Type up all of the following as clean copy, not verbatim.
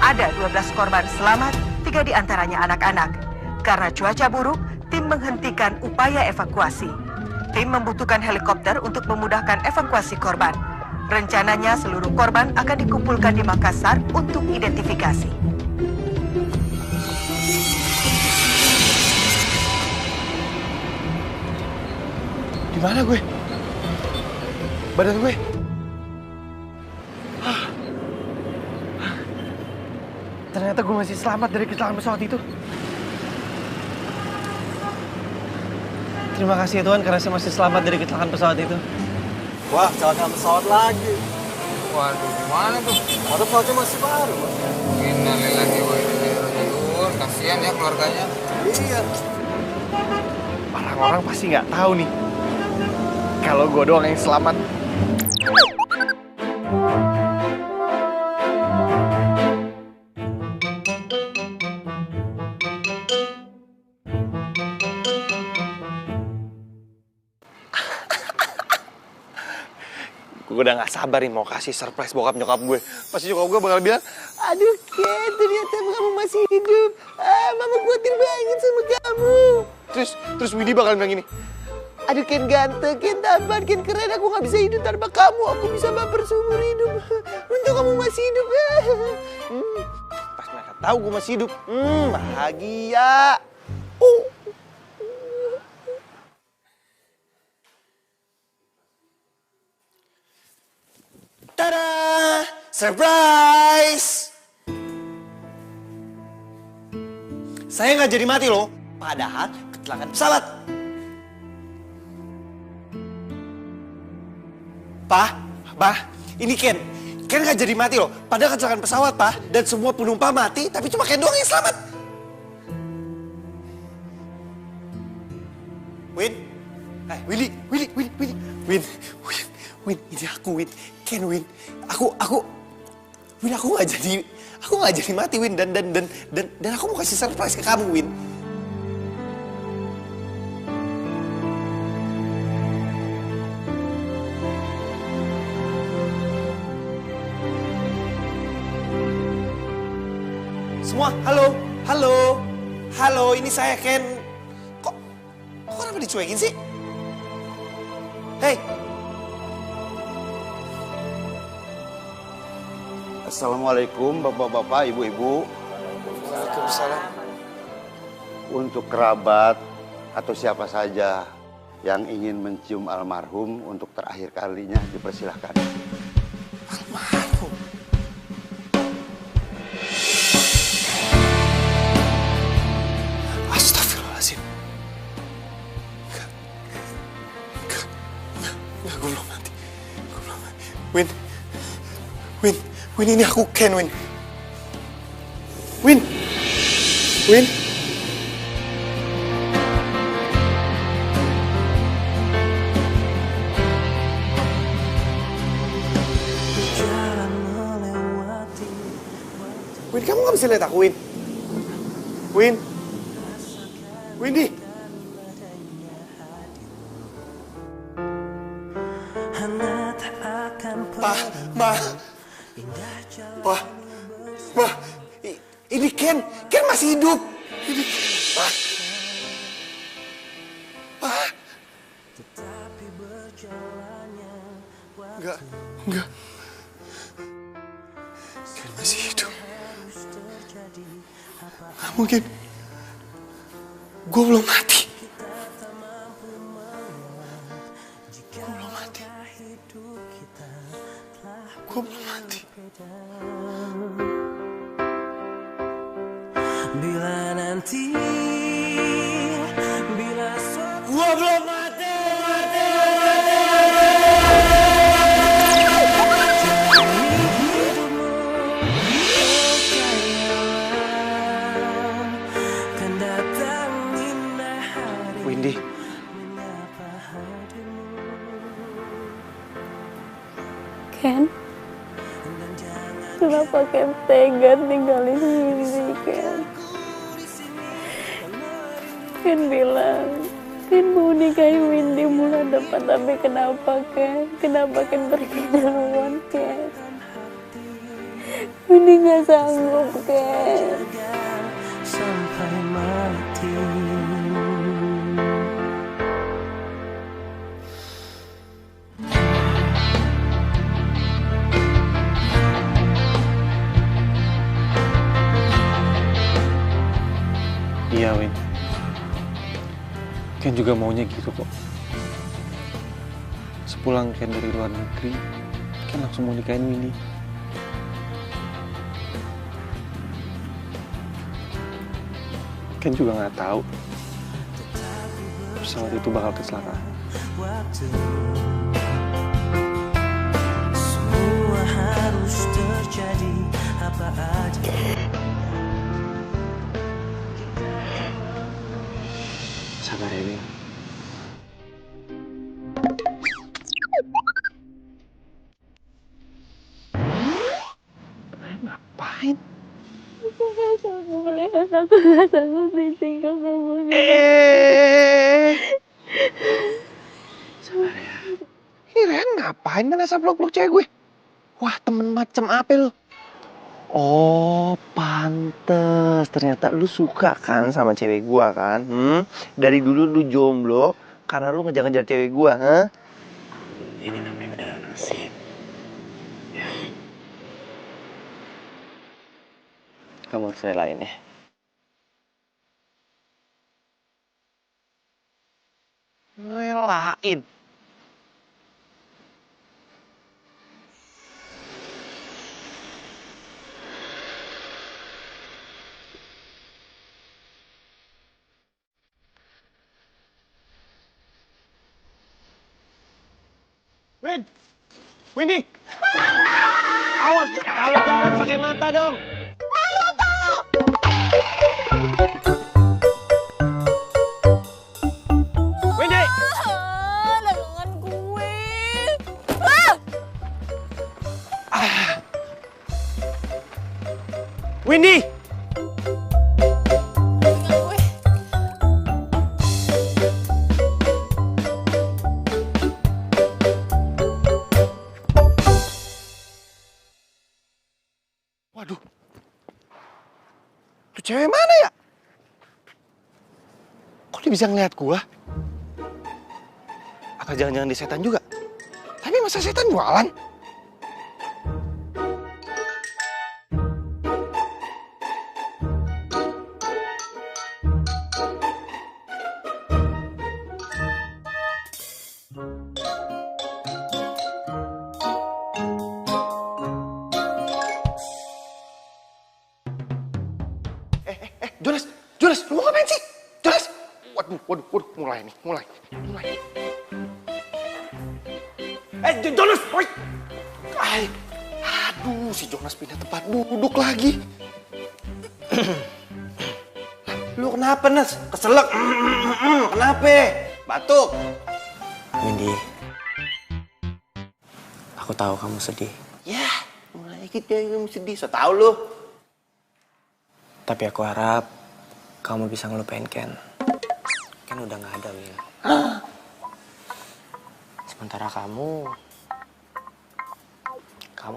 Ada 12 korban selamat, 3 diantaranya anak-anak. Karena cuaca buruk, tim menghentikan upaya evakuasi. Tim membutuhkan helikopter untuk memudahkan evakuasi korban. Rencananya seluruh korban akan dikumpulkan di Makassar untuk identifikasi. Di mana gue? Badan gue? Ternyata gue masih selamat dari kecelakaan pesawat itu. Terima kasih ya Tuhan karena saya masih selamat dari kecelakaan pesawat itu. Wah, kecelakaan pesawat lagi. Waduh, gimana tuh? Ada pesawatnya masih baru. Innalillahi wa inna ilaihi raji'un. Kasihan ya keluarganya. Iya. Orang-orang pasti nggak tahu nih kalau gue doang yang selamat. Gue udah gak sabar nih mau kasih surprise bokap nyokap gue. Pasti nyokap gue bakal bilang, aduh Ken, ternyata kamu masih hidup. Mama khawatir banget sama kamu. Terus Widi bakal bilang gini, aduh Ken ganteng, Ken tampan, Ken keren. Aku gak bisa hidup tanpa kamu. Aku bisa baper seumur hidup. Untung kamu masih hidup. Pas mereka tahu gue masih hidup, bahagia. Tada! Surprise! Saya nggak jadi mati loh, padahal kecelakaan pesawat. Pak, ini Ken nggak jadi mati loh, padahal kecelakaan pesawat, Pak. Dan semua penumpang mati, tapi cuma Ken doang yang selamat. Willy, Win, ini aku, Win. Ken, Win. Aku nggak jadi mati, Win. Dan aku mau kasih surprise ke kamu, Win. Semua, halo, ini saya Ken. Kok kenapa dicuekin sih? Hei. Assalamualaikum bapak-bapak, ibu-ibu. Waalaikumsalam. Untuk kerabat atau siapa saja yang ingin mencium almarhum untuk terakhir kalinya dipersilahkan. Almarhum? Astagfirullahaladzim. Enggak, gue belum mati. Win, ini aku Ken, Win. Win, kamu gak bisa lihat aku, Win. Windy. Ma, ini Ken masih hidup. Ini, Pa. Enggak. Ken masih hidup. Nggak mungkin. Gue belum mati. Bila nanti, Gua belum mati. Windy. Ken, kenapa Ken tega tinggalin Windy, Ken? Ken bilang, Ken mau nikahin Windy bulan depan, tapi kenapa Ken? Kenapa Ken pergi duluan, Ken? Windy gak sanggup, Ken. Sampai mati. Iya, Win. Ken juga maunya gitu kok. Sepulang Ken dari luar negeri, Ken langsung mau nikahin Windy. Ken juga nggak tahu pesawat itu bakal kecelakaan. Waktu semua harus terjadi apa aja. Sabar ya, Win. Ngapain? Aku gak sanggup melihat, aku gak sanggup ditinggal kamu. Sabar ya. Ren ngapain kan asal peluk-peluk cewek gue? Wah, temen macem apa lu? Oh, pantes. Ternyata lu suka kan sama cewek gua kan? Dari dulu lu jomblo karena lu ngejar-ngejar cewek gua, ha? Ini namanya udah nasib. Ya. Kamu harus relain ya. Relain? Win! Windy! Awas! Kalau jangan pakai mata dong! Windy! Dagangan gue. Windy! Waduh. Tuh cewek mana ya? Kok dia bisa ngeliat gua? Apa jangan-jangan dia setan juga? Tapi masa setan jualan? Jonas, lu mau ngapain sih? Jonas! Waduh, mulai nih, mulai. Jonas, woi! Aduh, si Jonas pindah tempat duduk lagi. Lu kenapa, Nas? Keselak? Kenapa? Batuk? Windy, aku tahu kamu sedih. Ya, mulai kita yang sedih, so tau lu. Tapi aku harap kamu bisa ngelupain Ken. Ken udah gak ada, Win. Sementara kamu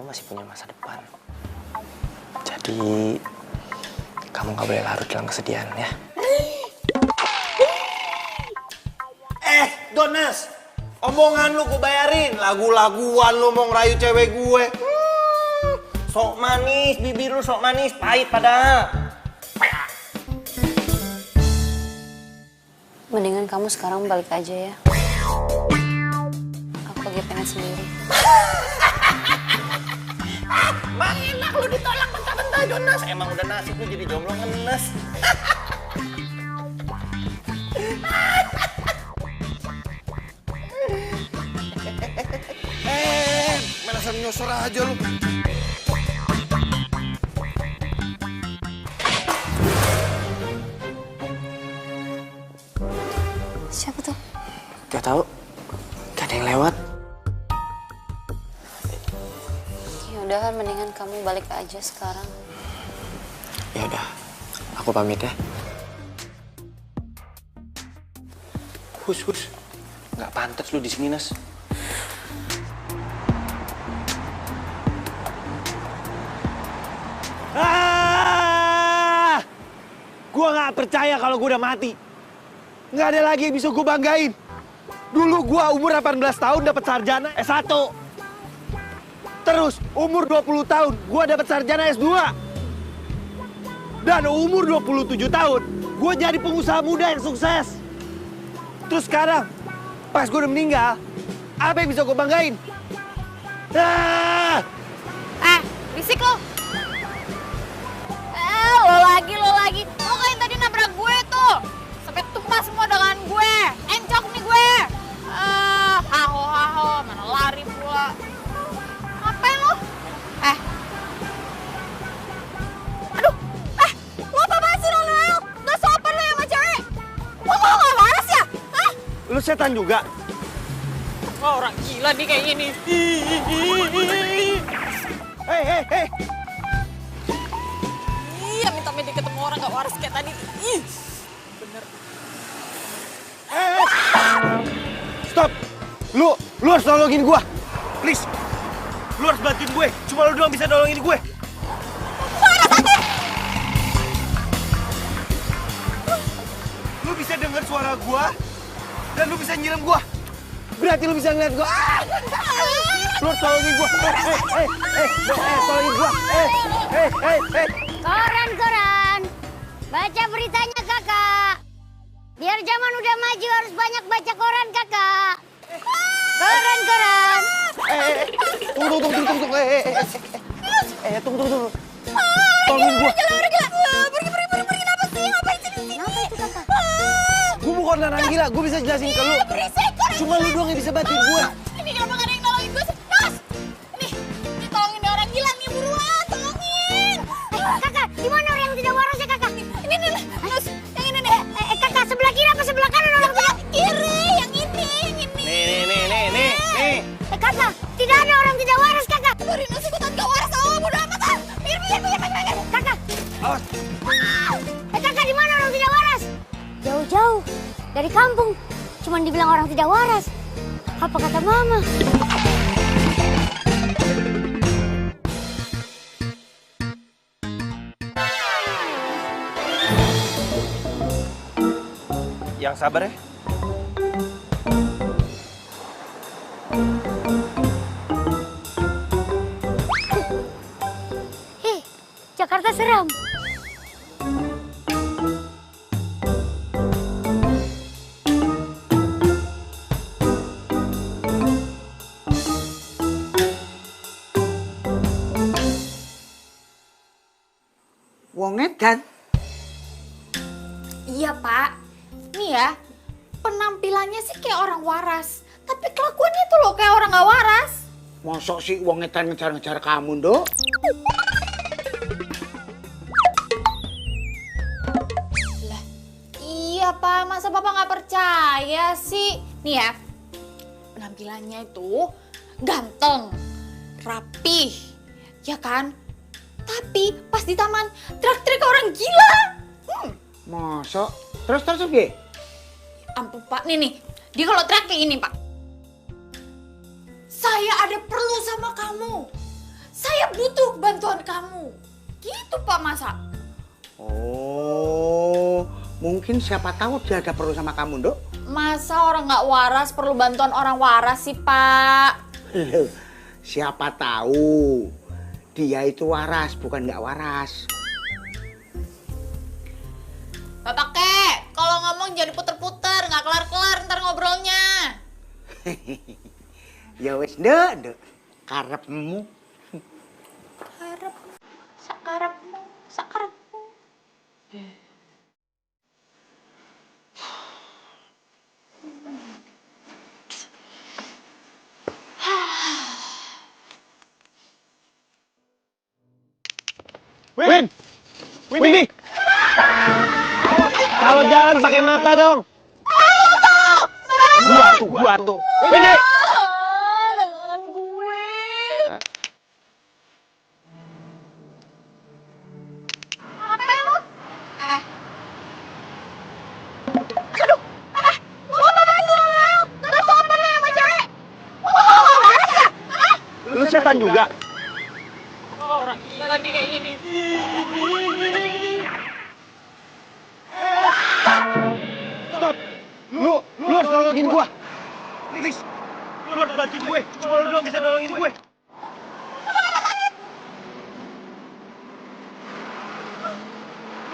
masih punya masa depan. Jadi, kamu gak boleh larut dalam kesedihan, ya. Jonas, omongan lu gue bayarin. Lagu-laguan lu mau ngerayu cewek gue. Sok manis, bibir lu sok manis, pahit padahal. Mendingan kamu sekarang balik aja ya. Aku lagi pengen sendiri. Bang enak lu ditolak bentar-bentar Jonas. Emang udah nasib lu jadi jomblo ngenes. Mana nyosor aja lu. Siapa tuh? Gak tahu. Gak ada yang lewat. Ya udah kan, mendingan kamu balik aja sekarang. Ya udah, aku pamit ya. Hus. Nggak pantas lu di sini, Nas. Gua nggak percaya kalau gua udah mati. Nggak ada lagi yang bisa gua banggain. Dulu gua umur 18 tahun dapat sarjana S1. Terus umur 20 tahun gua dapat sarjana S2. Dan umur 27 tahun gua jadi pengusaha muda yang sukses. Terus sekarang pas gua udah meninggal, apa yang bisa gua banggain? Bisik lo. Lo lagi. Lo kayak tadi nabrak gue tuh. Sampai tumpah semua dengan gue. Encok nih gue. Haho. Mana lari pula. Ngapain lo? Aduh. Lo apa sih lo? Gak sopan lo sama cewek. Lo kok gak waras ya? Hah? Lu setan juga? Oh, orang gila nih kayak gini. Hei. Iya, minta-minta ketemu orang gak waras kayak tadi. Ih, bener. Stop! Lu harus nolongin gua. Please. Lu harus bantuin gue. Cuma lu doang bisa nolongin gue. Lu bisa denger suara gua dan lu bisa nyiram gua. Berarti lu bisa ngeliat gua. Lu harus tolongin gua. Tolongin gua. Koran. Baca beritanya kakak. Biar zaman udah maju harus banyak baca koran kakak. Koran. Tunggu. Tunggu. Tolongin gua. Pergi, kenapa sih? Ngapain sih di sini? Kenapa itu kakak? Gua bukan orang gila, gua bisa jelasin ke lu. Cuma lu doang yang bisa bantuin gua. Ini kenapa gak ada yang nolongin gue sih? Nas! Nih tolongin nih orang gila nih, buruan, tolongin! Kakak, di mana orang yang tidak waras ya kakak? Ini, Nas, yang ini deh. Kakak, sebelah kiri apa sebelah kanan orang tidak? Kiri, yang ini. Nih. Kakak, tidak ada orang tidak waras kakak. Biarin Nas ikutan gak waras, bodo amat ah. Minggir. Kakak, Awas. kakak di mana orang tidak waras? Jauh-jauh dari kampung, cuman dibilang orang tidak waras. Apa kata mama? Yang sabar ya. Jakarta seram. Wonget kan? Iya pak, nih ya penampilannya sih kayak orang waras, tapi kelakuannya tuh loh kayak orang gak waras. Mosok sih wongetan ngejar-ngejar kamu, Nduk? Lah, iya pak, masa bapak gak percaya sih? Nih ya, penampilannya itu ganteng, rapih, ya kan? Tapi pas di taman trak-trik orang gila. Mosok? Terus piye? Ampun pak, nih. Dia kalau teriak kayak gini pak. Saya ada perlu sama kamu. Saya butuh bantuan kamu. Gitu pak masa. Oh, mungkin siapa tahu dia ada perlu sama kamu, Nduk? Masa orang nggak waras perlu bantuan orang waras sih pak? Loh, siapa tahu dia itu waras, bukan nggak waras. Bapak kek, kalau ngomong jangan puter-puter, nggak kelar-kelar ntar ngobrolnya. Ya wes, Nduk. Karepmu. Sakarepmu. Windy! Kalau jalan pakai mata dong. Gua tuh. Windy! Dengan gue. Apa lu? Aduh. Lu apa sih lu? Gak sopan lu sama cewek. Lu Lu setan juga? orang gila Jangan kayak gini. Stop! Lu harus nolongin gua. Please. Lu harus bantuin gue. Cuma lu doang bisa nolongin gue.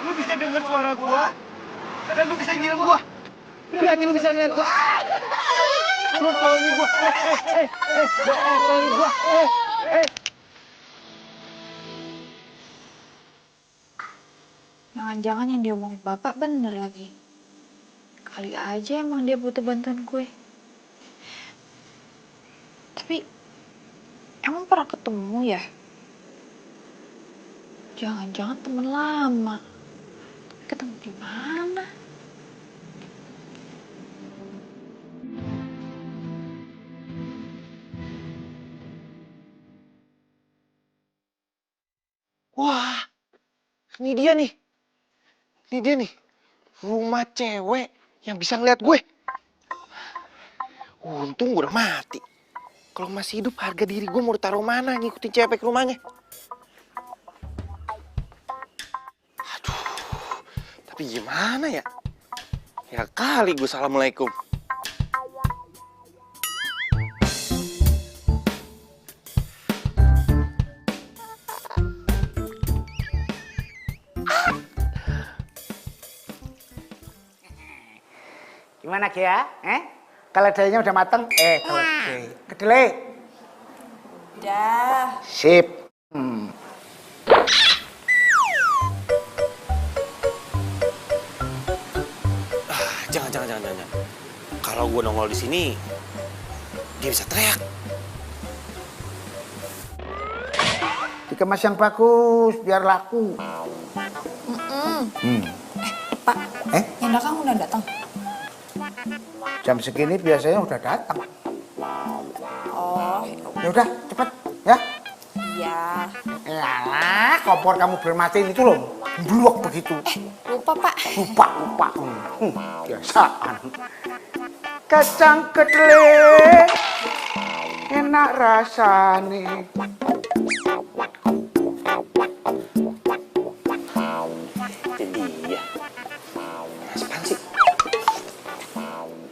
Lu bisa denger suara gua. Dan lu bisa ngirim gua. Lu yakin lu bisa ngeliat gua? Lu harus nolongin gua. Nolongin gua. Jangan-jangan yang dia omongin bapak bener lagi. Kali aja emang dia butuh bantuan gue. Tapi emang pernah ketemu ya? Jangan-jangan temen lama. Ketemu di mana? Wah, ini dia nih. Ini dia nih. Rumah cewek yang bisa ngeliat gue. Untung gue udah mati. Kalau masih hidup, harga diri gue mau ditaruh mana ngikutin cewek ke rumahnya. Aduh, tapi gimana ya? Ya kali gue assalamualaikum. Gimana Kia? Keledainya udah mateng? Kedelai. Udah. Sip. Jangan. Kalau gue nongol di sini, dia bisa teriak. Dikemas yang bagus, biar laku. Pak, yang dagang udah datang. Jam segini biasanya udah datang. Oh, Ya udah, cepet ya. iya. Yalah, kompor kamu bermatiin itu loh, bluak begitu. Lupa, Pak. Lupa. Biasaan. Kacang kedelai, enak rasane. Jadi ya. Apaan sih?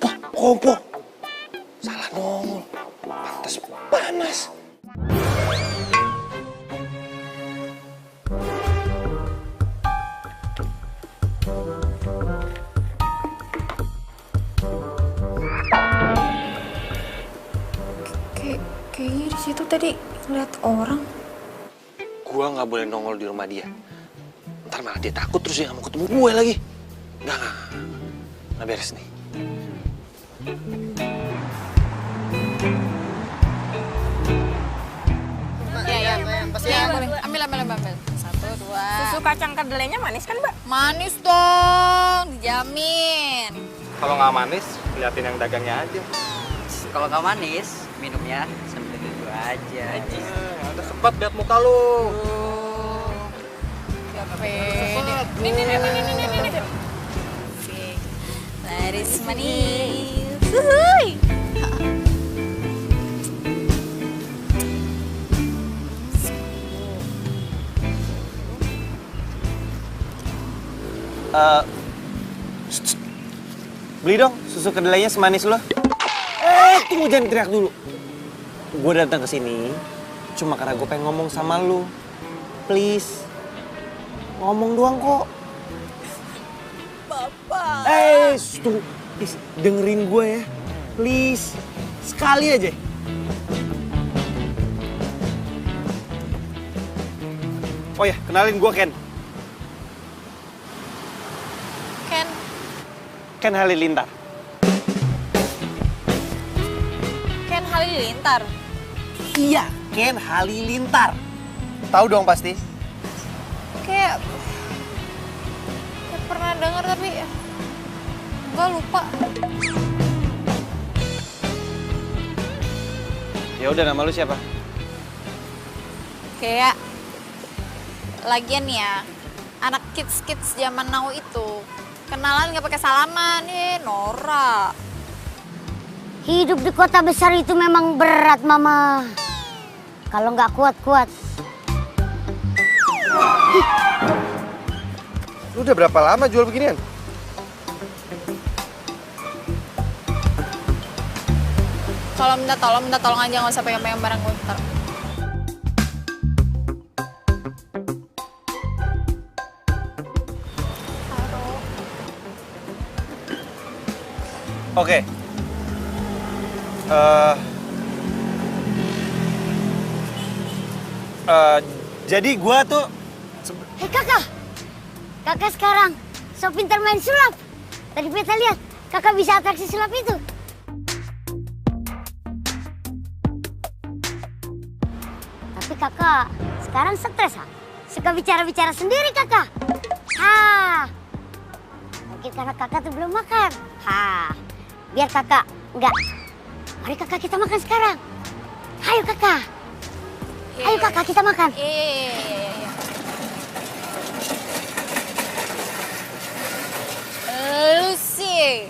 Wah, kompor. Salah nongol. Pantes panas. Kayaknya di situ tadi ngeliat orang. Gua nggak boleh nongol di rumah dia. Ntar malah dia takut terus dia nggak mau ketemu gue lagi. Nggak beres nih. Ya, boleh. Ambil. 1, 2. Susu kacang kedelainya manis kan, Mbak? Manis dong, dijamin. Kalau nggak manis, liatin yang dagangnya aja. Kalau nggak manis, minumnya sambil dulu aja. Ada sempat lihat muka lu. Nih. Laris manis. Wuhui. Beli dong susu kedelainya semanis lo. Tunggu, jangan teriak dulu. Gue datang ke sini cuma karena gue pengen ngomong sama lu. Please. Ngomong doang kok. Bapak. Tunggu. Please, dengerin gue ya. Please. Sekali aja. Oh ya, kenalin gue Ken. Ken Halilintar. Ken Halilintar. Iya, Ken Halilintar. Tahu dong pasti. Kayak pernah dengar tapi gue lupa. Ya udah, nama lu siapa? Kayak lagian ya, anak kids zaman now itu kenalan nggak pakai salaman, Nora. Hidup di kota besar itu memang berat, Mama. Kalau nggak kuat-kuat. Lu udah berapa lama jual beginian? Kalau minta tolong aja, nggak usah pegang-pegang barang gue ntar. Oke. Jadi gua tuh... Hei kakak, kakak sekarang so pintar main sulap. Tadi beta lihat, kakak bisa atraksi sulap itu. Tapi kakak sekarang stres, ha? Suka bicara-bicara sendiri kakak. Mungkin karena kakak tuh belum makan. Biar kakak enggak. Mari kakak kita makan sekarang. Ayo kakak. Ayo kakak kita makan. Iya. Lu sih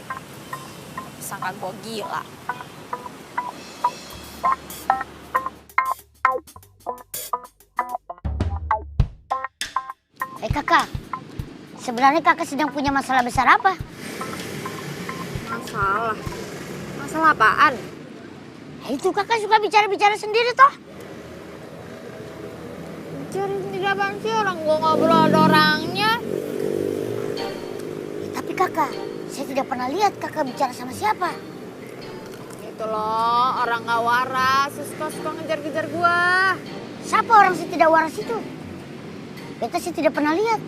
sangka gue gila. Kakak, sebenarnya kakak sedang punya masalah besar apa? Masalah? Masalah apaan? Itu kakak suka bicara-bicara sendiri toh? Bicara sendiri apaan sih? Orang gue ngobrol ada orangnya. Tapi kakak, saya tidak pernah lihat kakak bicara sama siapa. Itu loh, orang gak waras, suka-suka ngejar-ngejar gue. Siapa orang si tidak waras itu? Beta sih tidak pernah lihat.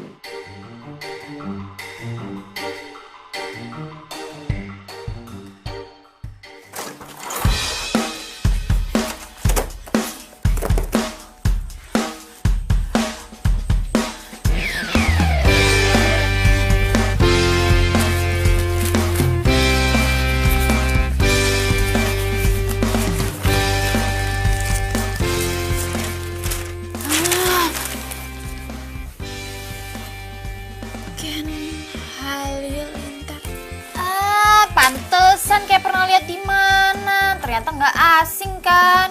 Pantesan kayak pernah lihat di mana. Ternyata nggak asing kan.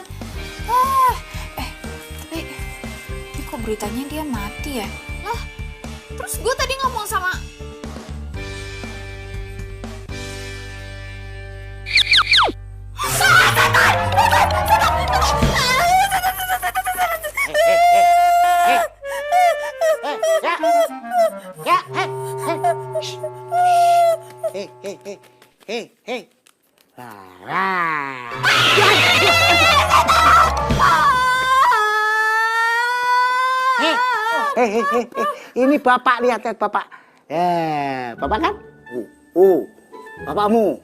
Tapi kok beritanya dia mati ya? Lah, terus gue tadi ngomong sama... Hei. Ini bapak, lihat bapak. Bapak kan? Bapakmu.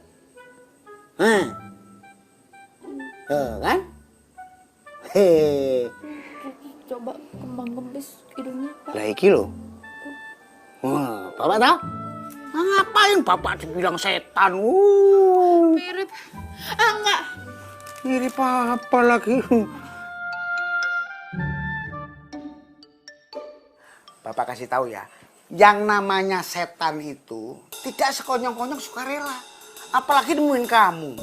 Kan? Coba kembang kempis hidungnya. Lah iki lho. Bapak tahu? Ngapain bapak dibilang setan? Mirip. Enggak. Mirip apa lagi? Bapak kasih tahu ya, yang namanya setan itu tidak sekonyong-konyong sukarela. Apalagi nemuin kamu.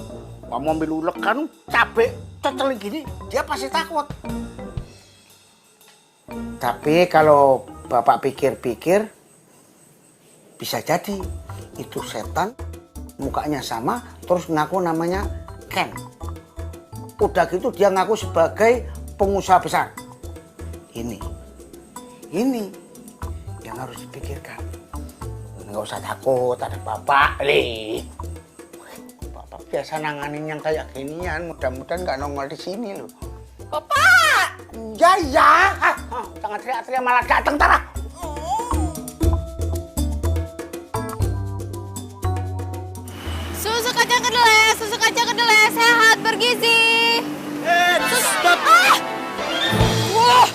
Kamu ambil ulek kan, cabai, cocol gini, dia pasti takut. Tapi kalau bapak pikir-pikir, bisa jadi itu setan, mukanya sama, terus ngaku namanya Ken. Udah gitu dia ngaku sebagai pengusaha besar. Ini yang harus dipikirkan. Nggak usah takut, ada bapak nih. Bapak biasa nanganin yang kayak ginian, mudah-mudahan nggak nongol di sini loh. Bapak! Ya. Jangan teriak-teriak malah datang Tara. Susu kacang kedelai, sehat, bergizi. Stop. Wah,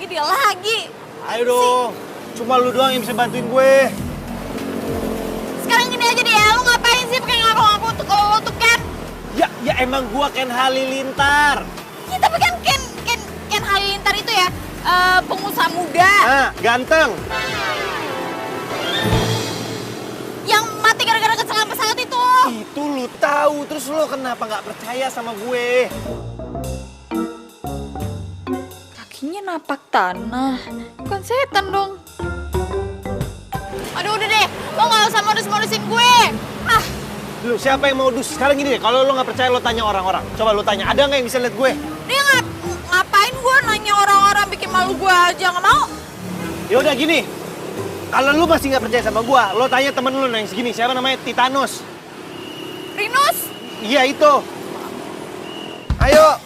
dia lagi. Ayo dong, cuma lu doang yang bisa bantuin gue. Sekarang gini aja deh ya, lu ngapain sih pakai ngaku-ngaku untuk kalau lu tuh Ken? Ya emang gua Ken Halilintar. Ya tapi kan Ken Halilintar itu ya pengusaha muda. Ganteng. Yang mati gara-gara kecelakaan pesawat itu. Itu lu tahu, terus lu kenapa nggak percaya sama gue? Kakinya napak tanah. Bukan setan dong. Aduh udah deh, lo gak usah modus-modusin gue. Ah. Lu siapa yang modus? Sekarang gini deh, kalau lo nggak percaya lo tanya orang-orang. Coba lo tanya, ada nggak yang bisa lihat gue? Dia ngapain gue nanya orang-orang, bikin malu gue aja, gak mau. Ya udah gini, kalau lu masih nggak percaya sama gue, lo tanya temen lu yang segini, siapa namanya? Titanus. Rinus? Iya itu. Ayo.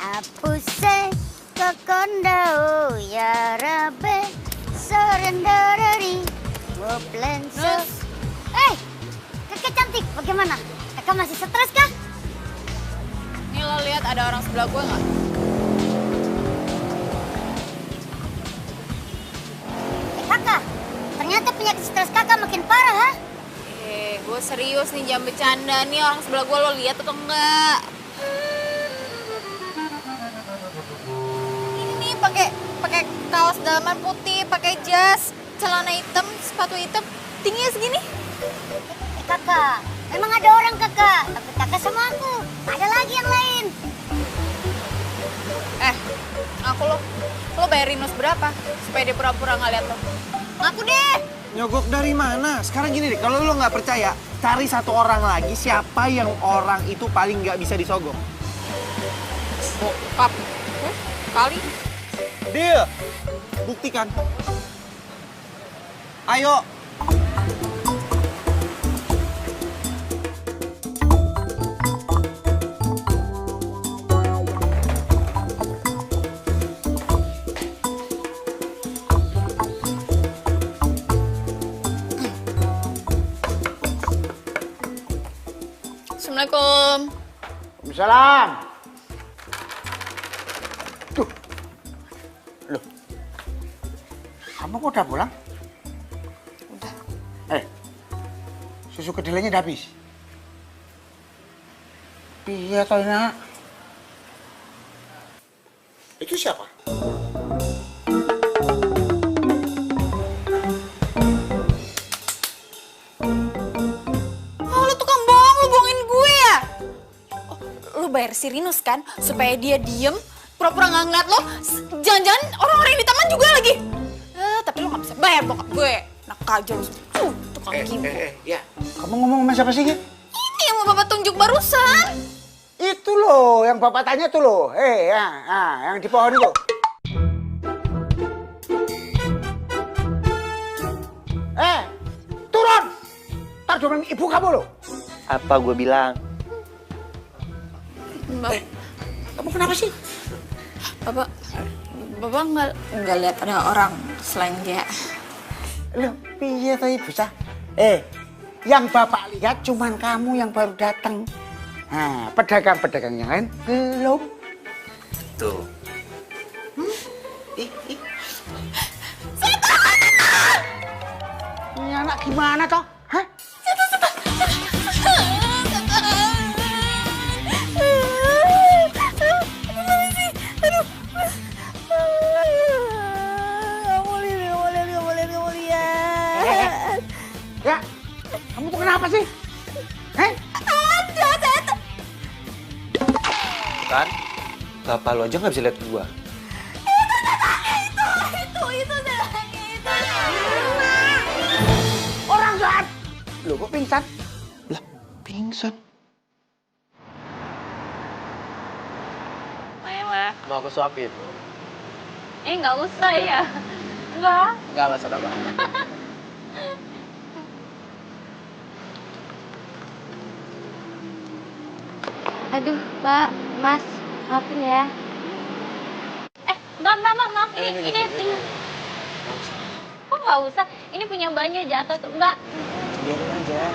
Apuse kokondau ya rabe serendarari ngoplenso. Kakak cantik, bagaimana? Kakak masih stres kah? Nih lo lihat ada orang sebelah gue nggak? Kakak, ternyata penyakit stres kakak makin parah, ha? Gue serius nih, jangan bercanda. Nih orang sebelah gue, lo lihat atau enggak? Ini nih pakai kaos dalaman putih, pakai jas, celana hitam, sepatu hitam, tingginya segini. Kakak, memang ada orang kakak, tapi kakak sama aku. Ada lagi yang lain. Aku lo bayar Rinus berapa supaya dia pura-pura nggak lihat lo? Ngaku deh. Nyogok dari mana? Sekarang gini deh, kalau lo nggak percaya, cari satu orang lagi siapa yang orang itu paling nggak bisa disogok. Bokap. Kali. Deal. Buktikan. Ayo. Assalamualaikum. Waalaikumsalam. Tuh. Loh. Kamu kok udah pulang? Udah. Susu kedelainya udah habis? Iya toh nak. Itu siapa? Bayar si Rinus kan supaya dia diem pura-pura nggak ngeliat lo. Jangan-jangan orang-orang yang di taman juga lagi. Tapi lo nggak bisa bayar bokap gue. Nak aja lo. Tukang kibo. Ya. Kamu ngomong sama siapa sih? Ini yang mau bapak tunjuk barusan. Itu loh yang bapak tanya tuh loh. Yang di pohon itu. Turun. Ntar doang ibu kamu loh. Apa gue bilang? Kamu kenapa sih? Bapak nggak lihat ada orang selain dia. Loh, piye tadi bocah? Yang bapak lihat cuman kamu yang baru datang. Nah, pedagang-pedagang yang lain belum. Tuh. Ini anak gimana toh? Hah? Ya, kamu tuh kenapa sih? Ada, setan. Kan? Bapak lo aja nggak bisa lihat gua. Itu setannya itu. Orang jahat. Loh, kok pingsan? Lah, pingsan. Ma, mau aku suapin? Nggak usah ya. Enggak. Enggak, Mas, ada apa? Aduh, Mbak, Mas, maafin ya. Mbak, maaf. Ini. Kok nggak usah? Ini punya Mbaknya jatuh tuh, Mbak. Biarin aja.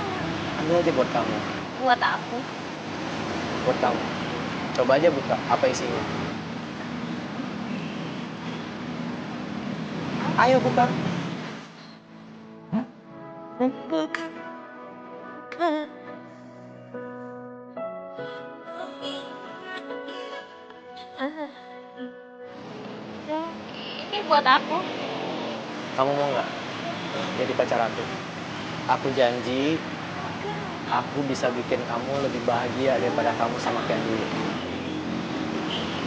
Ambil aja buat kamu. Buat aku. Buat kamu. Coba aja buka, apa isinya. Ayo buka. Ini buat aku. Kamu mau nggak jadi pacar aku? Aku janji, aku bisa bikin kamu lebih bahagia daripada kamu sama kayak dulu.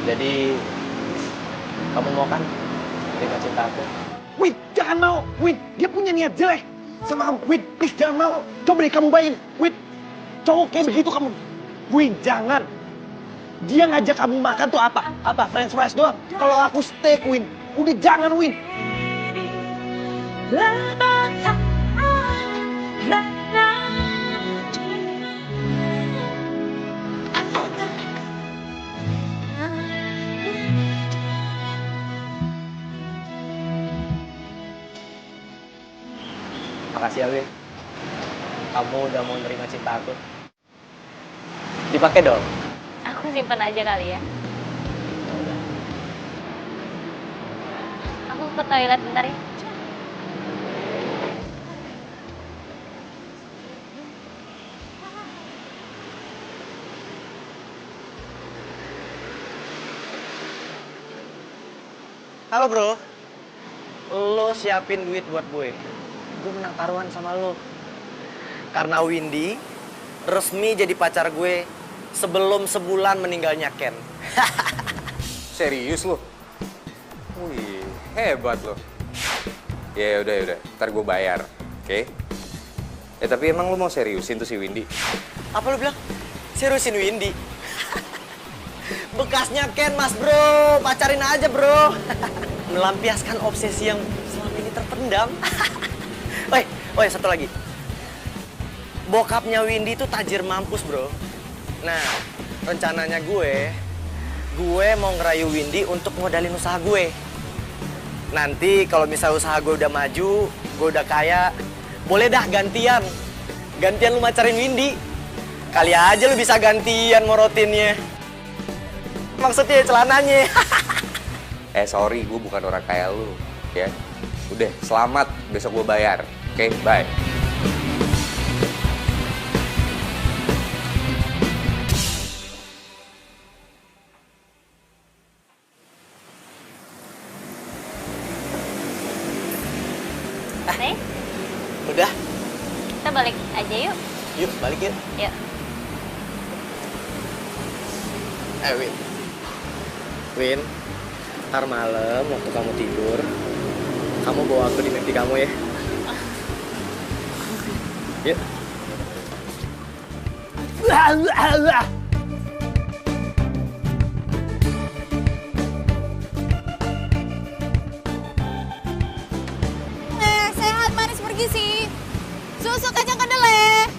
Jadi, kamu mau kan terima cinta aku? Win, jangan mau. Win, dia punya niat jelek sama kamu. Win, please jangan mau. Coba deh kamu bayangin. Win, cowok kayak begitu kamu. Win, jangan. Dia ngajak kamu makan tuh apa? Apa? French fries doang. Kalau aku steak, Win. Udah jangan, Win. Makasih ya, Win. Kamu udah mau nerima cinta aku. Dipakai dong. Aku simpen aja kali ya. Aku ke toilet bentar ya. Halo bro, lo siapin duit buat gue. Gue menang taruhan sama lo. Karena Windy resmi jadi pacar gue sebelum sebulan meninggalnya Ken. Serius lo? Wih, hebat lo. Ya udah, ntar gue bayar, oke? Tapi emang lo mau seriusin tuh si Windy? Apa lo bilang? Seriusin Windy? Bekasnya Ken mas bro, pacarin aja bro. Melampiaskan obsesi yang selama ini terpendam. Woi, satu lagi. Bokapnya Windy tuh tajir mampus bro. Nah, rencananya gue mau ngerayu Windy untuk modalin usaha gue. Nanti kalau misal usaha gue udah maju, gue udah kaya, boleh dah gantian lu macarin Windy. Kali aja lu bisa gantian morotinnya. Maksudnya celananya. Sorry, gue bukan orang kaya lu, ya. Udah, selamat, besok gue bayar. Oke, bye. Nih, Udah, kita balik aja yuk. yuk balik yuk. Yuk. Win, ntar malam waktu kamu tidur, kamu bawa aku di mimpi kamu ya. Yuk. Sehat manis pergi sih. Susu kacang kedelai.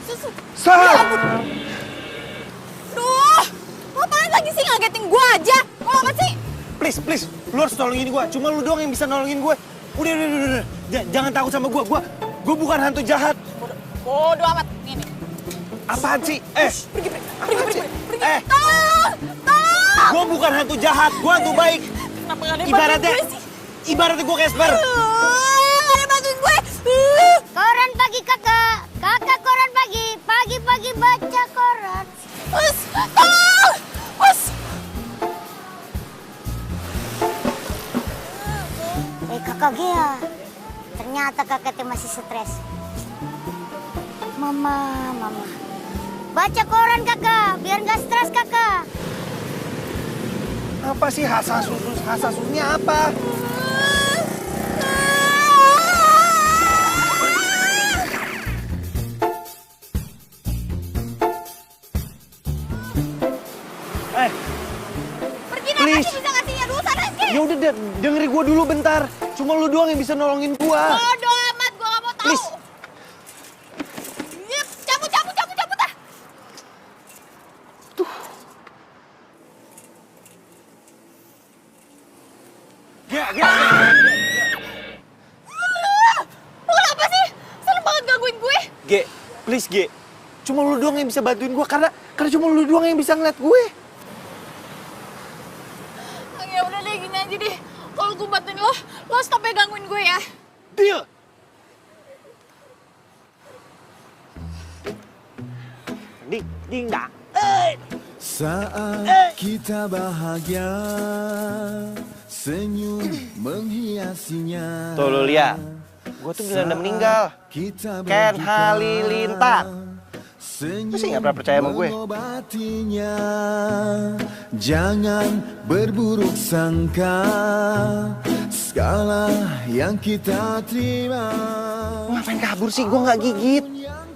Susu. Sal! Duh, apaan lagi sih ngagetin gua aja? Mau apa sih? Please, lu harus nolongin gue. Cuma lu doang yang bisa nolongin gue. Udah. Jangan takut sama gue. Gue bukan hantu jahat. Bodoh amat. Ini. Apaan sih? Pergi. Tolong! Gue bukan hantu jahat. Gue hantu baik. Kenapa gak ada yang bantuin gue sih? Ibaratnya gue Casper. Gak ada yang bantuin gue. Koran pagi kakak, kakak koran pagi, pagi-pagi baca koran. Tolong! Kakak Gia, ternyata kakak teh masih stres. Mama. Baca koran kakak, biar nggak stres kakak. Apa sih hasasusnya apa? Pergi dah, Please. masih bisa ngasihnya dulu sana sih. Ya udah dengerin gue dulu bentar. Cuma lu doang yang bisa nolongin gue. Bodoh amat, gue gak mau tahu. Please. Cabut ah. Lu kenapa sih? Seneng banget gangguin gue. Please, cuma lu doang yang bisa bantuin gue karena cuma lu doang yang bisa ngeliat gue. Ya udah deh, gini aja deh. Kalau gue bantuin lo stop ya gangguin gue ya. Deal. Ding dah. Saat kita bahagia, senyum menghiasinya. Tuh lu lihat, gue tuh bilang udah meninggal. Ken Halilintar. Masih nggak pernah percaya sama gue? Mengobatinya, jangan berburuk sangka, segala yang kita terima. Lu ngapain kabur sih? Gue nggak gigit.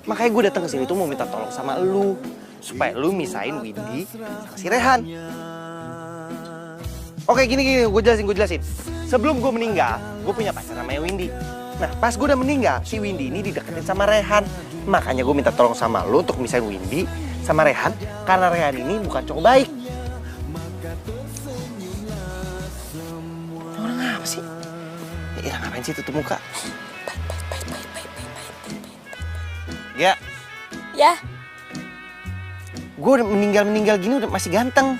Makanya gue datang ke sini tuh mau minta tolong sama lu supaya lu misain Windy sama si Rehan. Oke, gini, gue jelasin. Sebelum gue meninggal, gue punya pacar namanya Windy. Nah, pas gue udah meninggal, si Windy ini dideketin sama Rehan. Makanya gue minta tolong sama lu untuk misahin Windy sama Rehan, karena Rehan ini bukan cowok baik. Orang apa sih? Ya, ngapain sih tutup muka? Ya. Ya. Gue udah meninggal gini udah masih ganteng.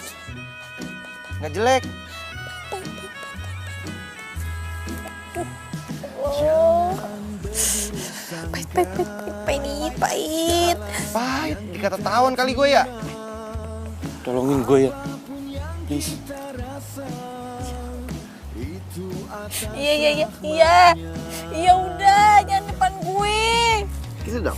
Nggak jelek. Oh. Pahit. Pahit, dikata tawon kali gue ya. Tolongin gue ya. Please. Iya udah, jangan depan gue. Gitu dong.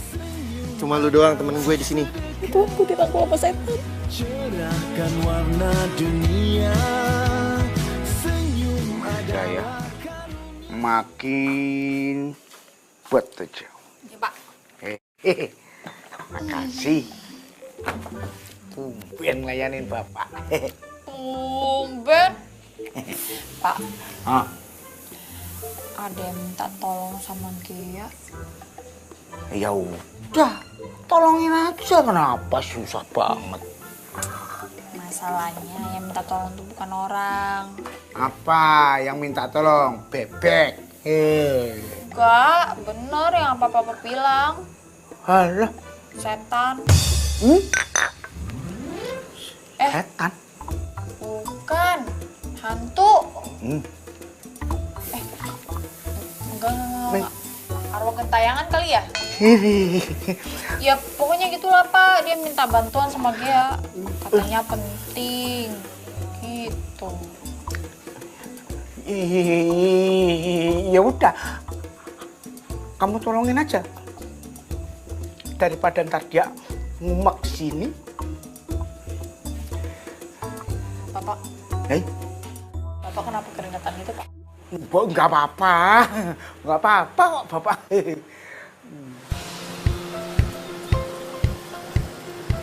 Cuma lu doang temen gue di sini. Itu aku dirangkul sama setan. Cerahkan warna dunia, senyum ada ya. Makin buat aja. Ya, Pak. Makasih. Tumben ngelayanin Bapak. Tumben. Pak. Hah? Ada yang minta tolong sama Gia. Ya udah, tolongin aja. Kenapa susah banget? Masalahnya yang minta tolong itu bukan orang. Apa yang minta tolong? Bebek. Enggak, bener yang apa-apa bilang. Alah. Setan. Setan? Bukan. Hantu. Enggak. Arwah gentayangan kali ya? Ya pokoknya gitulah Pak, dia minta bantuan sama Gia. Katanya penting. Gitu. Ya udah. Kamu tolongin aja. Daripada ntar dia ngumak sini. Bapak. Bapak kenapa keringetan gitu, Pak? Enggak apa-apa. Enggak apa-apa kok, Bapak.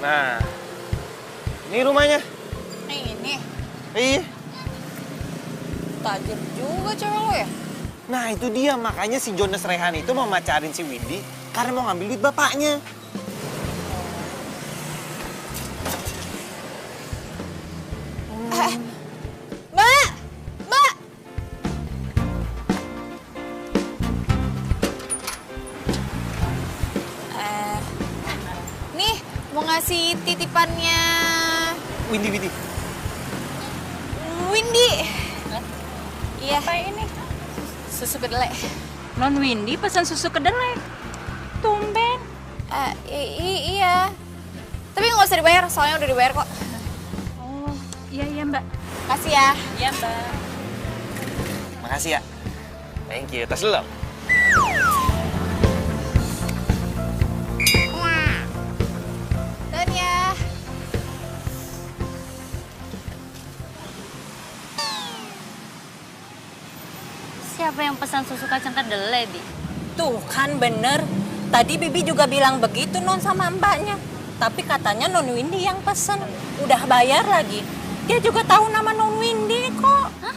Nah, ini rumahnya. Ini. Iya. Tajir juga cewek lo ya? Nah, itu dia. Makanya si Jonas Rehan itu mau macarin si Windy karena mau ngambil duit bapaknya. Mbak! Nih, mau ngasih titipannya Windy. Iya. Apa ini? Susu kedelai. Non Windy pesan susu kedelai. Tumben. Iya. Tapi nggak usah dibayar, soalnya udah dibayar kok. Oh, iya Mbak. Makasih ya. Iya Mbak. Makasih ya. Thank you. Tas dulu. Dan ya. Siapa yang pesan susu kacang kedelai, Di? Tuh kan bener. Tadi Bibi juga bilang begitu Non sama mbaknya. Tapi katanya Non Windy yang pesen. Udah bayar lagi. Dia juga tahu nama Non Windy kok. Hah?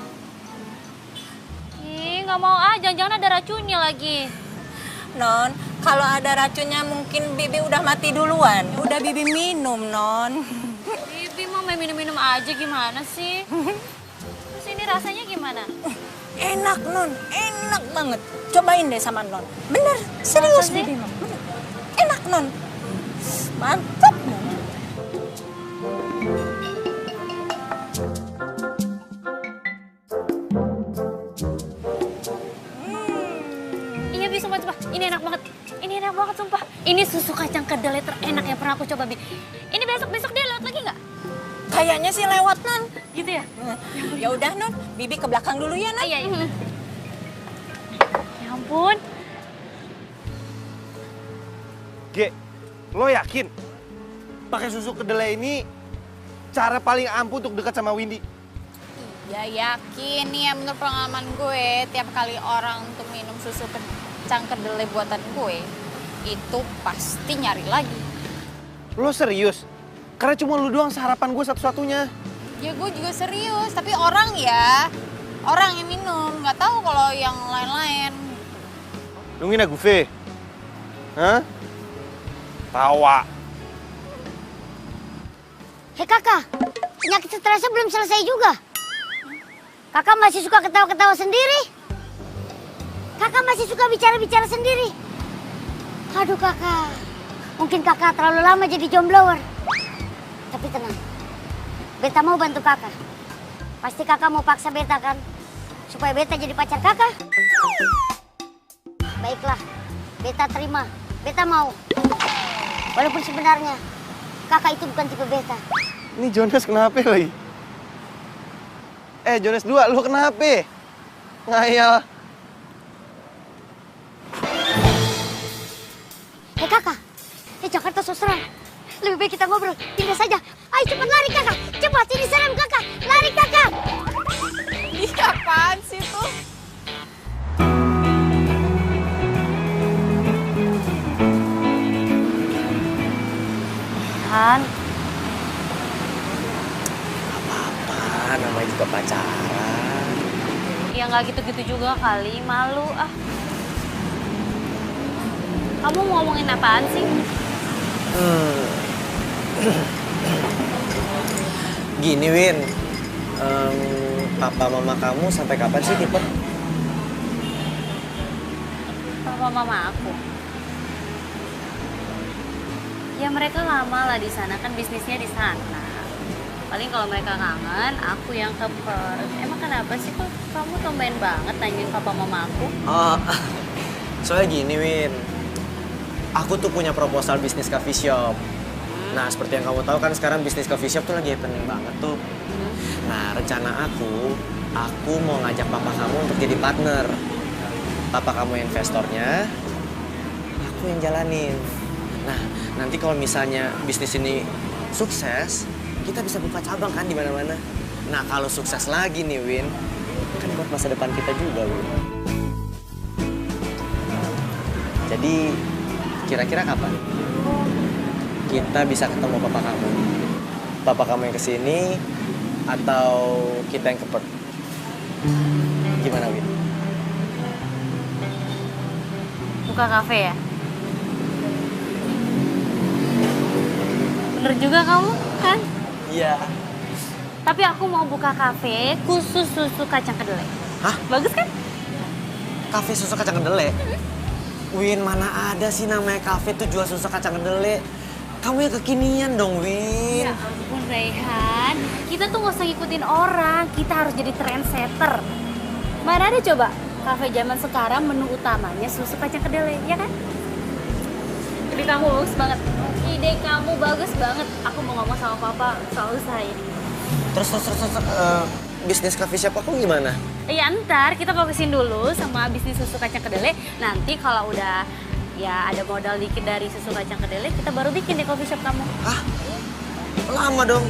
Ih, nggak mau ah. Jangan-jangan ada racunnya lagi. Non, kalau ada racunnya mungkin Bibi udah mati duluan. Udah Bibi minum, Non. Bibi mau main minum-minum aja gimana sih? Terus ini rasanya gimana? Enak, Non. Enak banget. Cobain deh sama Non. Bener, serius Bibi. Enak, Non. Mantap, Non. Iya, Bi, sumpah. Ini enak banget. Ini enak banget, sumpah. Ini susu kacang kedelai terenak yang pernah aku coba, Bi. Ini besok dia lewat lagi nggak? Kayaknya sih lewat, Non. Gitu ya? Ya udah, Non. Bibi ke belakang dulu ya, Non. Iya. Ya ampun. Ge, lo yakin pakai susu kedelai ini cara paling ampuh untuk dekat sama Windy. Ya yakin nih ya, menurut pengalaman gue, tiap kali orang untuk minum susu kacang kedelai buatan gue, itu pasti nyari lagi. Lo serius? Karena cuma lu doang sarapan gue satu-satunya. Ya gue juga serius, tapi orang yang minum, nggak tahu kalau yang lain-lain. Lu ngina gue? Hah? Tawa. Hei kakak, penyakit stresnya belum selesai juga. Kakak masih suka ketawa-ketawa sendiri. Kakak masih suka bicara-bicara sendiri. Aduh kakak, mungkin kakak terlalu lama jadi jomblower. Tapi tenang, Beta mau bantu kakak. Pasti kakak mau paksa Beta kan? Supaya Beta jadi pacar kakak. Baiklah, Beta terima. Beta mau. Walaupun sebenarnya kakak itu bukan tipe Beta. Ini Jonas kenapa lagi? Jonas 2, lu kenapa? Ngayal. Hei kakak, Jakarta so seram. Lebih baik kita ngobrol, pindah saja. Ayo cepat lari kakak, cepat, ini serem kakak. Lari kakak. Iya apaan sih tuh? Han. Apa-apa, namanya juga pacaran. Ya nggak gitu-gitu juga kali, malu ah. Kamu ngomongin apaan sih? Gini Win, papa mama kamu sampai kapan sih tipe? Papa mama aku. Ya mereka lama lah di sana, kan bisnisnya di sana. Paling kalau mereka kangen, aku yang ke Perth. Emang kenapa sih kok kamu tumben banget nanyain papa mama aku? Oh, soalnya gini Win, aku tuh punya proposal bisnis coffee shop. Nah, seperti yang kamu tahu kan sekarang bisnis coffee shop tuh lagi happening banget tuh. Nah, rencana aku mau ngajak papa kamu untuk jadi partner. Papa kamu investornya, aku yang jalanin. Nah, nanti kalau misalnya bisnis ini sukses, kita bisa buka cabang kan di mana-mana. Nah, kalau sukses lagi nih Win, kan buat masa depan kita juga Win. Jadi, kira-kira kapan kita bisa ketemu papa kamu? Papa kamu yang kesini atau kita yang ke Perth? Gimana Win? Buka kafe ya? Bener juga kamu, kan? Iya. Tapi aku mau buka kafe khusus susu kacang kedelai. Hah? Bagus kan? Kafe susu kacang kedelai? Win, mana ada sih namanya kafe tuh jual susu kacang kedelai? Kamu yang kekinian dong, Win. Ya ampun, Raihan. Kita tuh nggak usah ngikutin orang. Kita harus jadi trendsetter. Mana ada coba kafe zaman sekarang menu utamanya susu kacang kedelai, ya kan? Ide kamu bagus banget. Ide kamu bagus banget. Aku mau ngomong sama papa soal usaha ini. Terus bisnis coffee shop aku gimana? Ya ntar kita fokusin dulu sama bisnis susu kacang kedelai. Nanti kalau udah ya ada modal dikit dari susu kacang kedelai, kita baru bikin di coffee shop kamu. Hah? Lama dong.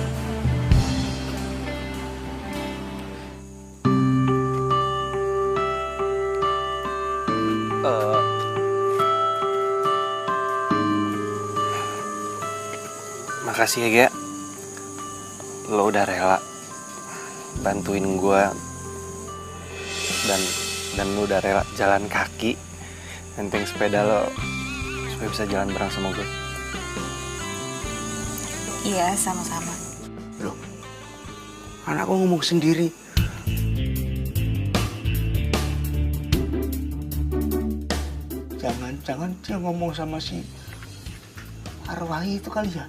Makasih ya, Gia. Lo udah rela bantuin gue dan lo udah rela jalan kaki nenteng sepeda lo supaya bisa jalan bareng sama gue. Iya, sama-sama. Loh, anakku ngomong sendiri. Jangan-jangan dia ngomong sama si Arwahi itu kali ya?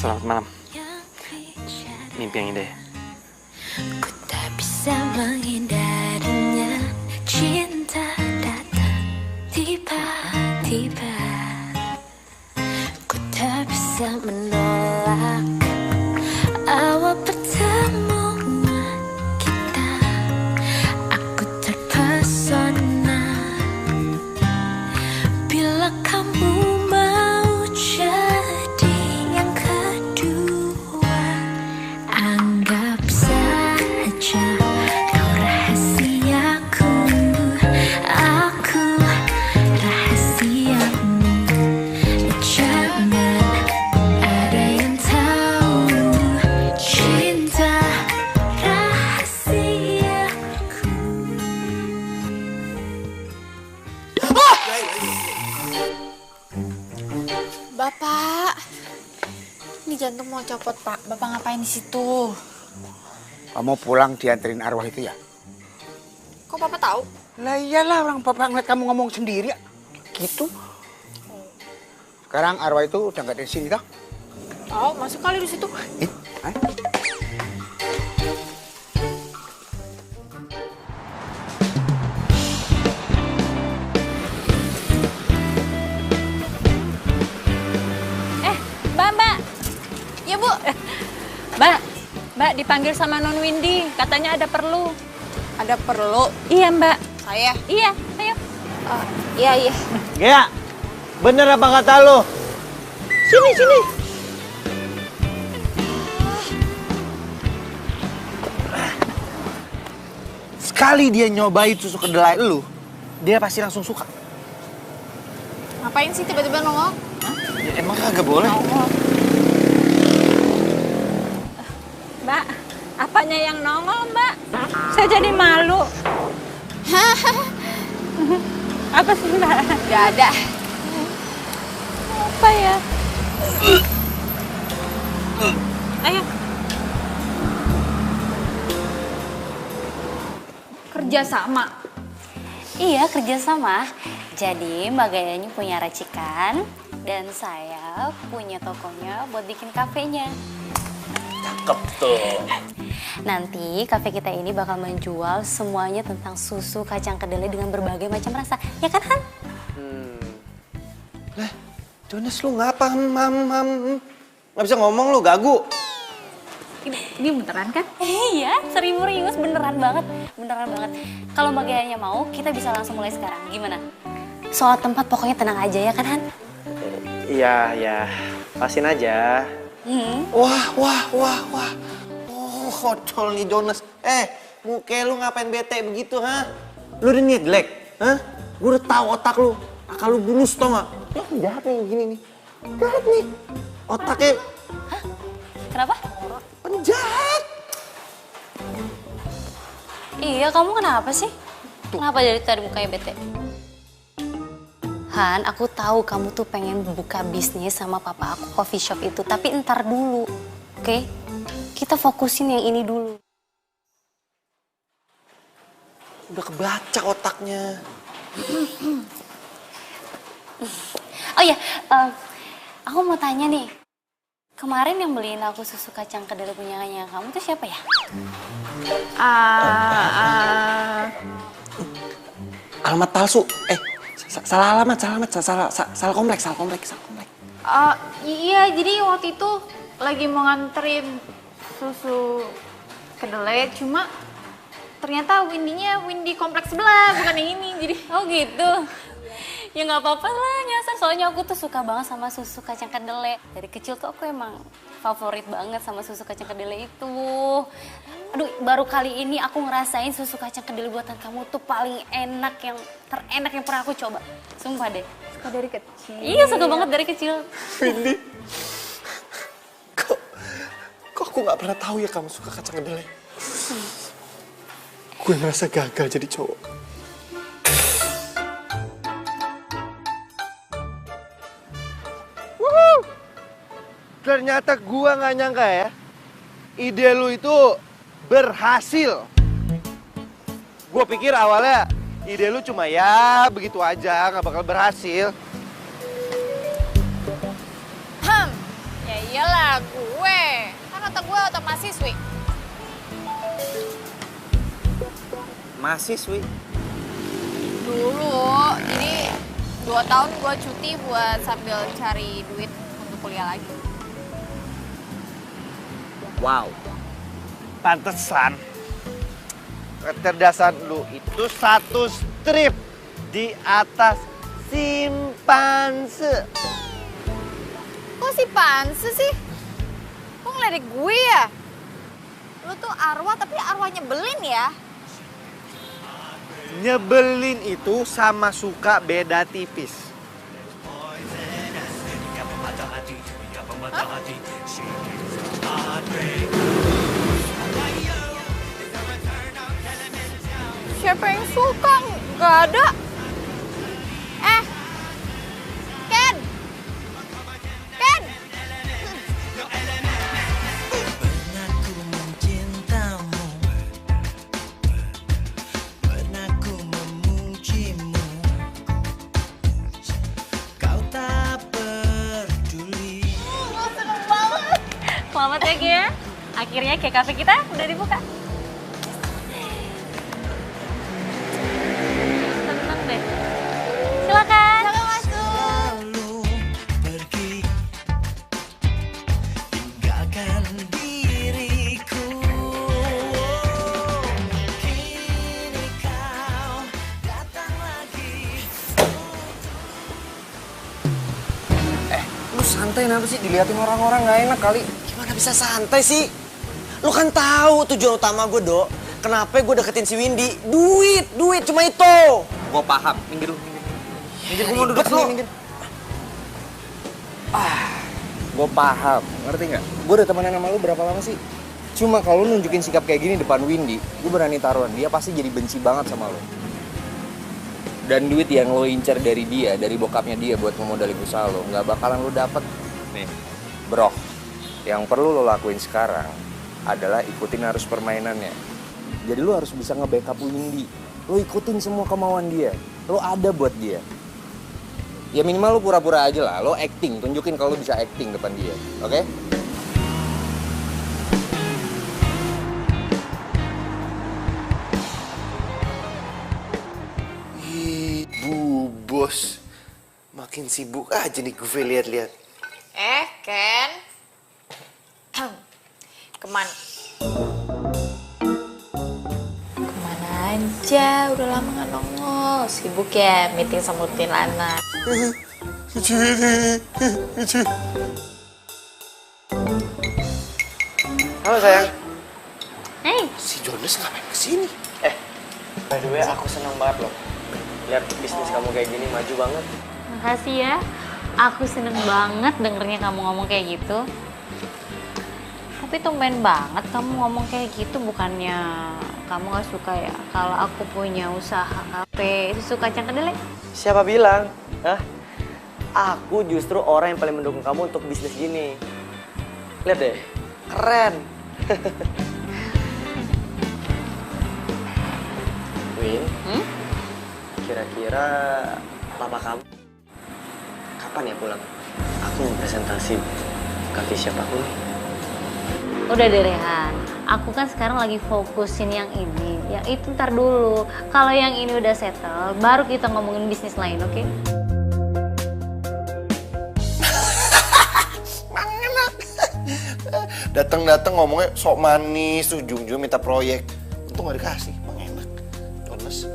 Selamat malam. Mimpi yang indah ya? Ku tak bisa menghindarinya. Cinta datang tiba-tiba. Ku tak bisa menolak. sejak awal pertemuan kita, aku terpesona bila kamu mau jadi yang kedua. Anggap saja kau rahasiaku, aku rahasiamu. Jangan ada yang tahu cinta rahasiaku. Bapak, ini jantung mau copot Pak. Bapak ngapain di situ? Kamu pulang dianterin arwah itu ya? Kok Bapak tahu? Lah iyalah, orang Bapak ngeliat kamu ngomong sendiri ya. Gitu. Sekarang arwah itu udah nggak di sini kah? Oh, masuk kali di situ. Mbak. Ya, Bu. Mbak dipanggil sama Non Windy, katanya ada perlu. Ada perlu? Iya, Mbak. Saya? Iya, ayo. Iya. Gea, bener apa kata lo? Sini. Sekali dia nyobain susu kedelai lu, dia pasti langsung suka. Ngapain sih tiba-tiba nongol? Ya, emang kagak boleh? Mbak, apanya yang nongol, Mbak? Saya jadi malu. Apa sih, Mbak? Gak ada. Apa ya? Ayo. Kerjasama. Iya, kerjasama. Jadi Mbak Gayanya punya racikan dan saya punya tokonya buat bikin kafenya. Cakep tuh. Nanti kafe kita ini bakal menjual semuanya tentang susu kacang kedelai dengan berbagai macam rasa. Ya kan, Han? Jonas lu ngapa? Nggak bisa ngomong lu, gagu. Ini beneran kan? Iya, 1000 rius beneran banget. Kalau Mbak Gayanya mau, kita bisa langsung mulai sekarang. Gimana? Soal tempat pokoknya tenang aja ya kan, Han? Iya, pasin aja. Wah. Oh, kocol nih Jonas. Muka lu ngapain bete begitu, ha? Lu udah niat jelek, ha? Gue udah tahu otak lu. Akal lu bulus, tau gak? Jahat nih begini nih. Jahat nih. Otaknya... Hah? Kenapa? Penjahat. Iya, kamu kenapa sih? Kenapa dari tadi mukanya bete? Han, aku tahu kamu tuh pengen buka bisnis sama papa aku coffee shop itu, tapi entar dulu, oke? Kita fokusin yang ini dulu. Udah kebaca otaknya. Oh iya, aku mau tanya nih. Kemarin yang beliin aku susu kacang kedelai punyanya kamu tuh siapa ya? Alamat palsu. Salah alamat, salah kompleks. Iya, jadi waktu itu lagi mau nganterin susu kedelai, cuma ternyata Windy-nya Windy kompleks sebelah, bukan yang ini. Jadi Oh gitu. Ya nggak apa-apa lah nyasar, soalnya aku tuh suka banget sama susu kacang kedelai. Dari kecil tuh aku emang favorit banget sama susu kacang kedelai itu. Aduh, baru kali ini aku ngerasain susu kacang kedelai buatan kamu tuh paling enak, yang terenak yang pernah aku coba. Sumpah deh. suka dari kecil. Iya, suka banget dari kecil. Windy, kok aku nggak pernah tahu ya kamu suka kacang kedelai? Gue merasa gagal jadi cowok. Ternyata gua nggak nyangka ya, ide lu itu berhasil. Gua pikir awalnya ide lu cuma ya begitu aja, nggak bakal berhasil. Ya iyalah gue, kan otak gue otak mahasiswi. Mahasiswi? Dulu, jadi 2 tahun gue cuti buat sambil cari duit untuk kuliah lagi. Wow. Pantesan kecerdasan lu itu satu strip di atas simpanse. Kok si Panse sih? Kok ngeledek gue ya? Lu tuh arwah tapi arwah nyebelin ya? Nyebelin itu sama suka beda tipis. Siapa yang suka? Gak ada. Ken! Ken! Selamat ya Gia. Akhirnya kayak kafe kita udah dibuka. Seneng deh. Silakan. Silakan masuk. Tinggalkan diriku. Kini kau datang lagi. Lu santai kenapa sih? Diliatin orang-orang nggak enak kali. Gimana bisa santai sih? Lu kan tahu tujuan utama gue, Dok. Kenapa gue deketin si Windy? Duit cuma itu. Gue paham. Minggir lu, minggir. Minggir, gue mau duduk lu. Minggir. Gue paham. Ngerti nggak? Gue udah temenan sama lu berapa lama sih? Cuma kalau lu nunjukin sikap kayak gini depan Windy, gue berani taruhan dia pasti jadi benci banget sama lu. Dan duit yang lo incer dari dia, dari bokapnya dia buat memodali usaha lo, nggak bakalan lo dapet. Nih, bro, yang perlu lo lakuin sekarang adalah ikutin arus permainannya. Jadi lo harus bisa nge-backup Windy. Lo ikutin semua kemauan dia. Lo ada buat dia. Ya minimal lo pura-pura aja lah. Lo acting, tunjukin kalau lo bisa acting depan dia. Oke? Bu bos, makin sibuk aja nih gue lihat-lihat. Ken. Kemana aja? Udah lama gak nongol. Sibuk ya meeting sama rutin Lana. Halo sayang. Hey. Si Jonas ngapain kesini? By the way, aku senang banget loh. Lihat bisnis kamu kayak gini maju banget. Makasih ya. Aku seneng banget dengernya kamu ngomong kayak gitu. Tapi tumben banget kamu ngomong kayak gitu, bukannya kamu gak suka ya kalau aku punya usaha kafe susu kacang kedelai? Siapa bilang? Hah? Aku justru orang yang paling mendukung kamu untuk bisnis gini. Lihat deh, keren. Win, kira-kira papa kamu kapan ya pulang? Aku mau presentasi kafe siapa aku nih. Udah deh Rehan, aku kan sekarang lagi fokusin yang ini. Yang itu ntar dulu. Kalau yang ini udah settle, baru kita ngomongin bisnis lain, oke? Datang-datang ngomongnya sok manis, ujung-ujung minta proyek. Untung gak dikasih, emang enak. Jonas.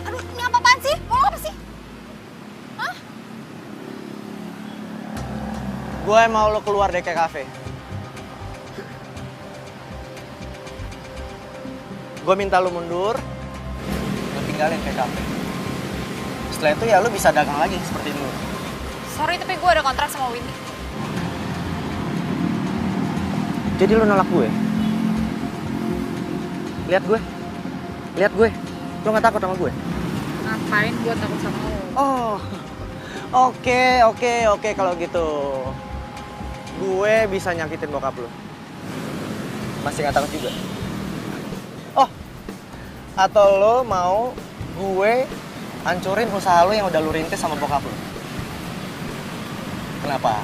Aduh, ini apaan sih? Mau apa sih? Hah? Gue mau lo keluar dari kafe. Gue minta lo mundur, lo tinggalin kafe. Setelah itu ya lo bisa dagang lagi seperti dulu. Sorry, tapi gue ada kontrak sama Windy. Jadi lo nolak gue? Lihat gue. Lo gak takut sama gue? Ngapain gue takut sama lo? Oh, oke kalau gitu. Gue bisa nyakitin bokap lo. Masih gak takut juga? Oh, atau lo mau gue hancurin usaha lo yang udah lo rintis sama bokap lo? Kenapa?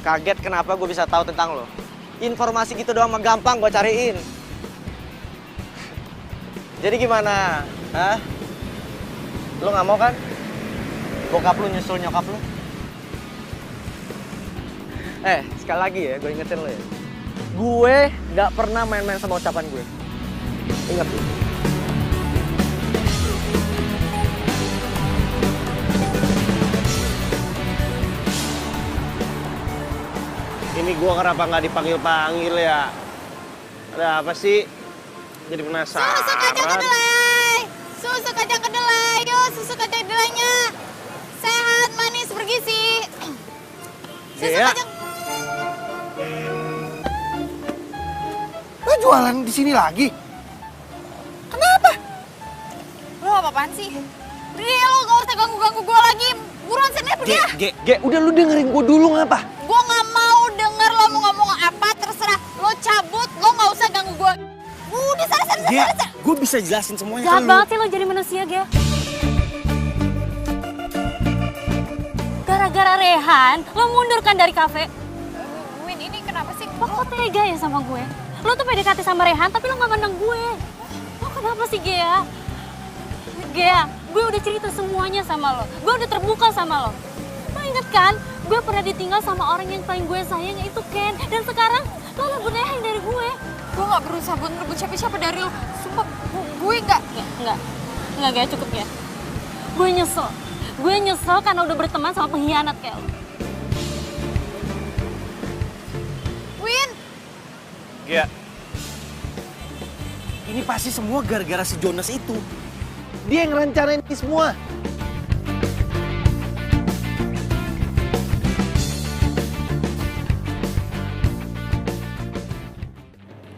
Kaget kenapa gue bisa tahu tentang lo? Informasi gitu doang mah gampang gue cariin. Jadi gimana? Hah? Lo nggak mau kan? bokap lu nyusul nyokap lu. Sekali lagi ya, gue ingetin lo ya. Gue gak pernah main-main sama ucapan gue. Ingat lu. Ini gue kenapa nggak dipanggil-panggil ya? Ada apa sih? Jadi penasaran. Susu kacang kedelai. Susu kacang kedelai. Yuk, susu kacang kedelainya. Sehat, manis, bergizi. Susu kacang. Lo jualan di sini lagi? Kenapa? Lo apa-apaan sih? Pergi lo, gak usah ganggu-ganggu gue lagi. Buruan sini, pergi ya. Ge, udah lu dengerin gue dulu ngapa? Gue gak mau denger lo mau ngomong apa, terserah. Lo cabut, lo gak usah ganggu gue. Udah sana. Gue bisa jelasin semuanya Jahat banget sih lo jadi manusia, Ge. Gara-gara Rehan, lo mundur kan dari kafe? Win, ini kenapa sih? Lo kok tega ya sama gue? Lo tuh PDKT sama Rehan, tapi lo gak mandang gue. Lo kenapa sih, Gea? Gea, gue udah cerita semuanya sama lo. Gue udah terbuka sama lo. Lo inget kan? Gue pernah ditinggal sama orang yang paling gue sayang, yaitu Ken. Dan sekarang lo rebut Rehan dari gue. Gue gak berusaha buat ngerebut siapa-siapa dari lo. Sumpah, gue gak. Enggak, Gea, cukup ya. Gue nyesel. Gue nyesel karena udah berteman sama pengkhianat kayak lo. Win! Gea, ini pasti semua gara-gara si Jonas itu. Dia yang rencanain ini semua.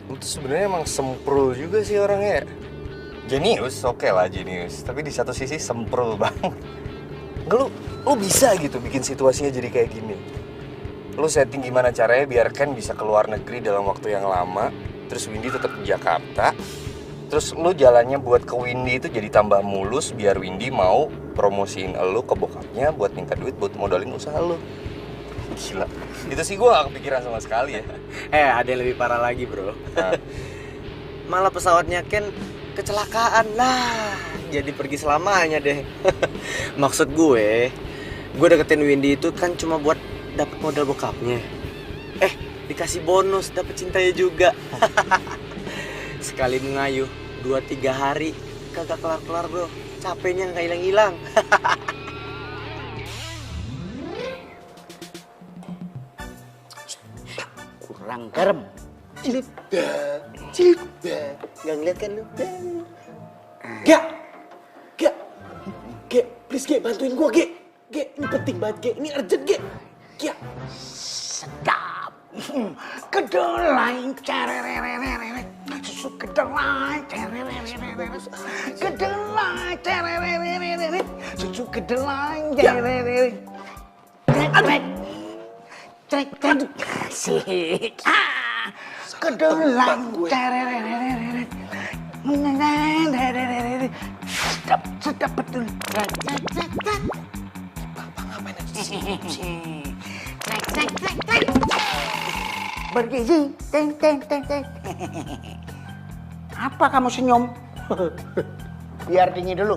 Lu tuh sebenarnya emang semprul juga sih orangnya. Jenius, oke lah jenius. Tapi di satu sisi semprul banget. Lu bisa gitu bikin situasinya jadi kayak gini. Lu setting gimana caranya biar Ken bisa ke luar negeri dalam waktu yang lama. Terus Windy tetap di Jakarta. Terus lu jalannya buat ke Windy itu jadi tambah mulus biar Windy mau promosiin lu ke bokapnya buat minta duit buat modalin usaha lu. Gila. Itu sih gue gak kepikiran sama sekali ya. Ada yang lebih parah lagi, bro. Malah pesawatnya Ken kecelakaan. Nah, jadi pergi selamanya deh. Maksud gue deketin Windy itu kan cuma buat dapet modal bokapnya. Dikasih bonus, dapet cintanya juga. Sekali mengayuh 2-3 hari kagak kelar-kelar, bro. Capeknya nggak hilang-hilang. Kurang garam. Cilda. Nggak ngeliat kan lu? Gek, please Gek, bantuin gua Gek. Gek, ini penting banget Gek, ini urgent Gek. Gek. Sedap. Kedelai cerererereret. Susu kedelai cerererereret. Kedelai cerererereret. Susu kedelai cererereret. Trek. Asik. Kedelai cerererereret. Sedap betul. Bapak ngapain aja sih? Trek. Bergizi. Teng. Apa kamu senyum? Biar dingin dulu.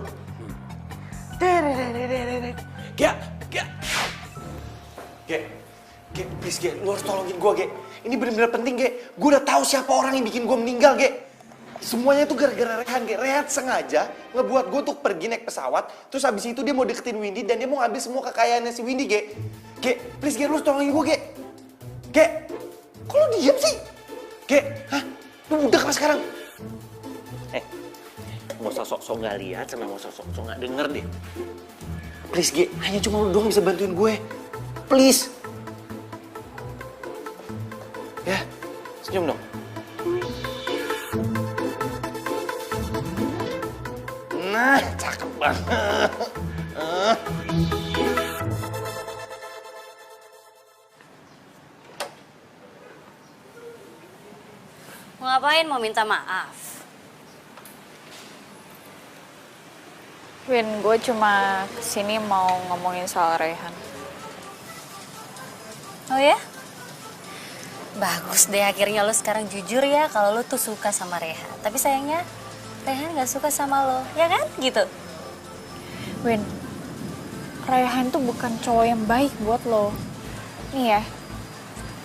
Gek, please Gek, lu harus tolongin gua Gek. Ini bener-bener penting Gek. Gua udah tahu siapa orang yang bikin gua meninggal Gek. Semuanya tuh gara-gara Rehan Gek. Rehan sengaja ngebuat gua tuh pergi naik pesawat. Terus habis itu dia mau deketin Windy dan dia mau ngambil semua kekayaannya si Windy Gek. Gek, please Gek, lu harus tolongin gua Gek. Gek, kok lu diem sih? Gek, hah? Lu budak apa sekarang? Gak usah sok-sok gak lihat sama gak usah sok-sok gak denger deh. Please Gek, hanya cuma lu doang bisa bantuin gue. Please. Ya, senyum dong. Nah, cakep banget. Mau ngapain? Mau minta maaf? Win, gue cuma kesini mau ngomongin soal Rehan. Oh ya? Bagus deh, akhirnya lo sekarang jujur ya kalau lo tuh suka sama Rehan. Tapi sayangnya Rehan gak suka sama lo, ya kan? Gitu. Win, Raihan tuh bukan cowok yang baik buat lo. Nih ya,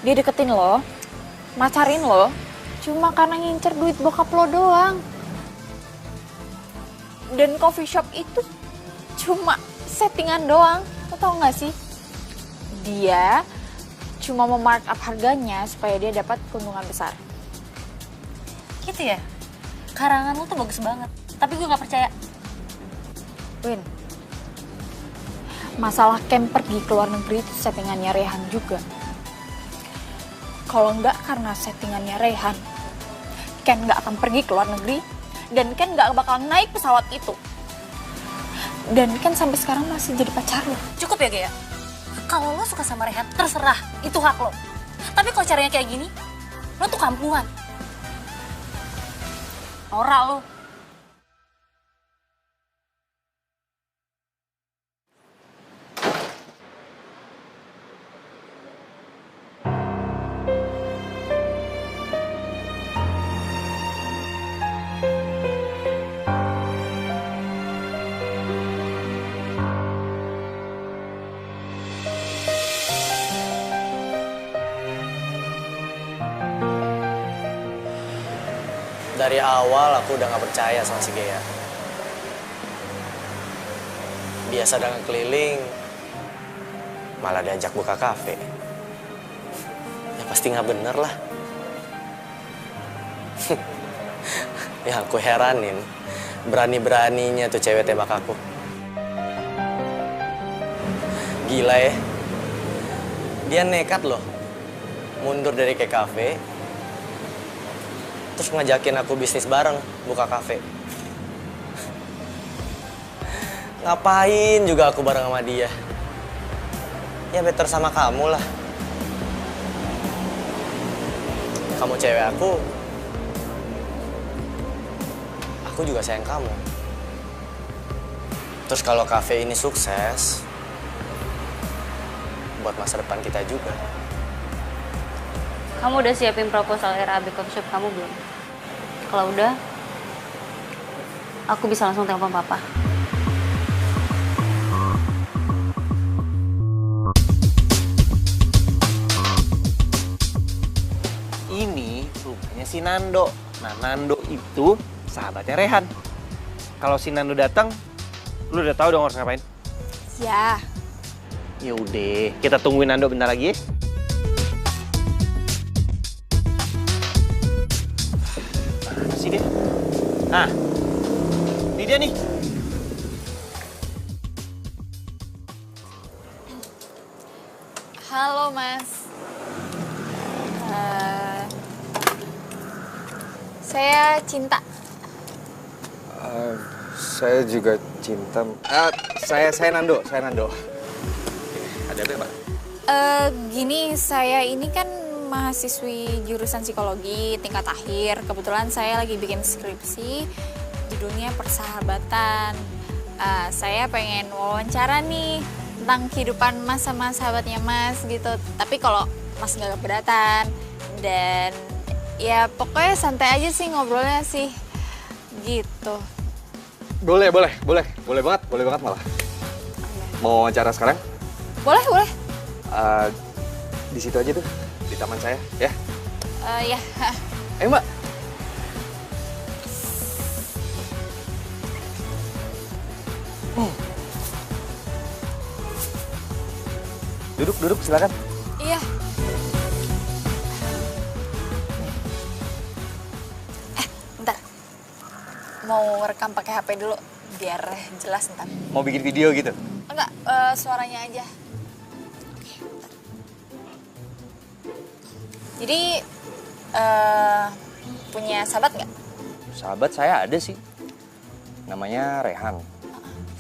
dia deketin lo, macarin lo, cuma karena ngincer duit bokap lo doang. Dan coffee shop itu cuma settingan doang, lo tau gak sih? Dia cuma mau mark up harganya supaya dia dapat keuntungan besar. Gitu ya? Karangan lo tuh bagus banget, tapi gue gak percaya. Win, masalah Ken pergi ke luar negeri itu settingannya Raihan juga. Kalau nggak karena settingannya Raihan, Ken nggak akan pergi ke luar negeri dan Ken nggak bakal naik pesawat itu. Dan Ken sampai sekarang masih jadi pacar lo. Cukup ya Gaya? Kalau lo suka sama Raihan, terserah, itu hak lo. Tapi kalau caranya kayak gini, lo tuh kampungan. Norak lo. Dari awal aku udah gak percaya sama si Gea. Biasa dagang keliling, malah diajak buka kafe. Ya pasti gak bener lah. Yang aku heranin, berani-beraninya tuh cewek tembak aku. Gila ya. Dia nekat loh, mundur dari ke kafe, terus ngajakin aku bisnis bareng, buka kafe. Ngapain juga aku bareng sama dia? Ya better sama kamu lah. Kamu cewek aku juga sayang kamu. Terus kalau kafe ini sukses, buat masa depan kita juga. Kamu udah siapin proposal RAB coffee shop kamu belum? Kalau udah, aku bisa langsung telepon papa. Ini rumahnya si Nando. Nah, Nando itu sahabatnya Raihan. Kalau si Nando datang, lu udah tahu dong harus ngapain? Ya. Ya udah, kita tungguin Nando bentar lagi ya. Mana sih dia? Nah, ini dia nih. Halo Mas. Saya Cinta. Saya juga Cinta. Saya Nando. Ada apa, Pak? Gini, saya ini kan mahasiswi jurusan psikologi tingkat akhir. Kebetulan saya lagi bikin skripsi, judulnya Persahabatan. Saya pengen wawancara nih tentang kehidupan Mas sama sahabatnya Mas gitu. Tapi kalau Mas nggak keberatan, dan ya pokoknya santai aja sih ngobrolnya sih, gitu. Boleh banget malah. Mau wawancara sekarang? Boleh. Di situ aja tuh, di taman saya, ya? Ya. Ayo, Mbak. Duduk, silakan. Iya. Bentar. Mau rekam pakai HP dulu, biar jelas ntar. Mau bikin video gitu? Enggak, suaranya aja. Jadi, punya sahabat nggak? Sahabat saya ada sih. Namanya Raihan.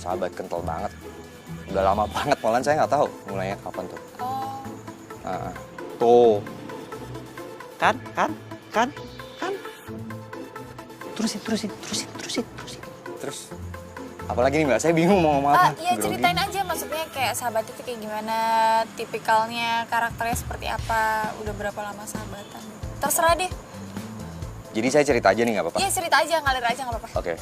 Sahabat kental banget. Udah lama banget, malahan saya nggak tahu mulainya kapan tuh. Oh. Tuh. Kan? Terusin. Terus, apalagi nih Mbak, saya bingung mau ngomong apa. Iya, Grogi. ceritain aja, maksudnya kayak sahabat itu kayak gimana, tipikalnya, karakternya seperti apa, udah berapa lama sahabatan. Terserah deh. Jadi saya cerita aja nih, nggak apa-apa? Iya, cerita aja, ngalir aja, nggak apa-apa. Oke.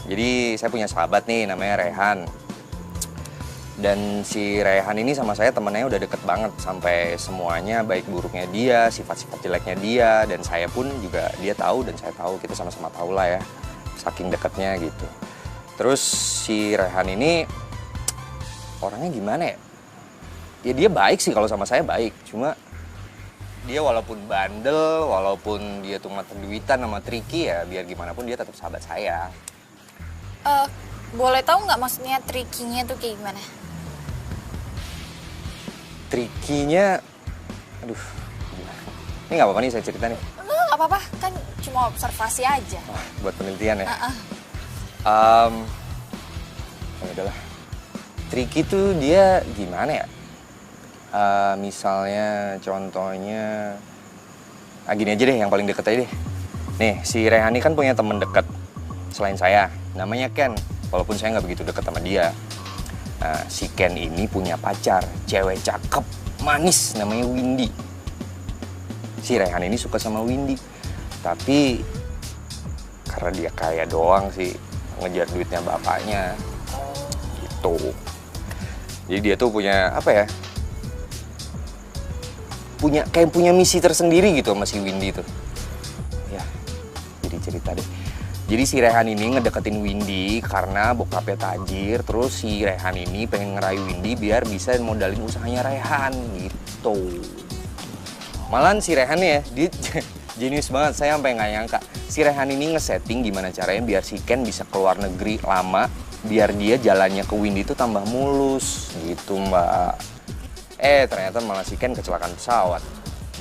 Jadi saya punya sahabat nih namanya Rehan. Dan si Rehan ini sama saya temennya udah deket banget. Sampai semuanya baik buruknya dia, sifat-sifat jeleknya dia. Dan saya pun juga dia tahu dan saya tahu. Kita sama-sama tahu lah ya. Saking deketnya gitu. Terus si Rehan ini orangnya gimana ya? Ya dia baik sih kalau sama saya baik. Cuma dia walaupun bandel, walaupun dia tuh mata duitan sama tricky ya. Biar gimana pun dia tetap sahabat saya. Boleh tahu nggak maksudnya trikinya tuh kayak gimana? Trikinya, aduh, gimana? Ini nggak apa-apa nih saya cerita nih. Nggak apa-apa, kan cuma observasi aja. Buat penelitian ya. Ya udahlah. Tricky tuh dia gimana ya? Misalnya, contohnya, gini aja deh, yang paling deket aja deh. Nih, si Rehan ini kan punya temen deket selain saya, namanya Ken. Walaupun saya nggak begitu deket sama dia. Si Ken ini punya pacar, cewek cakep, manis, namanya Windy. Si Rehan ini suka sama Windy, tapi karena dia kaya doang sih, ngejar duitnya bapaknya, gitu. Jadi dia tuh punya apa ya? Punya misi tersendiri gitu sama si Windy tuh. Ya, jadi cerita deh. Jadi si Rehan ini ngedeketin Windy karena bokapnya tajir. Terus si Rehan ini pengen ngerayu Windy biar bisa modalin usahanya Rehan gitu. Malahan si Rehan ya, dia jenius banget. Saya sampai nggak nyangka. Si Rehan ini ngesetting gimana caranya biar si Ken bisa keluar negeri lama. Biar dia jalannya ke Windy itu tambah mulus gitu mbak. Ternyata malah si Ken kecelakaan pesawat.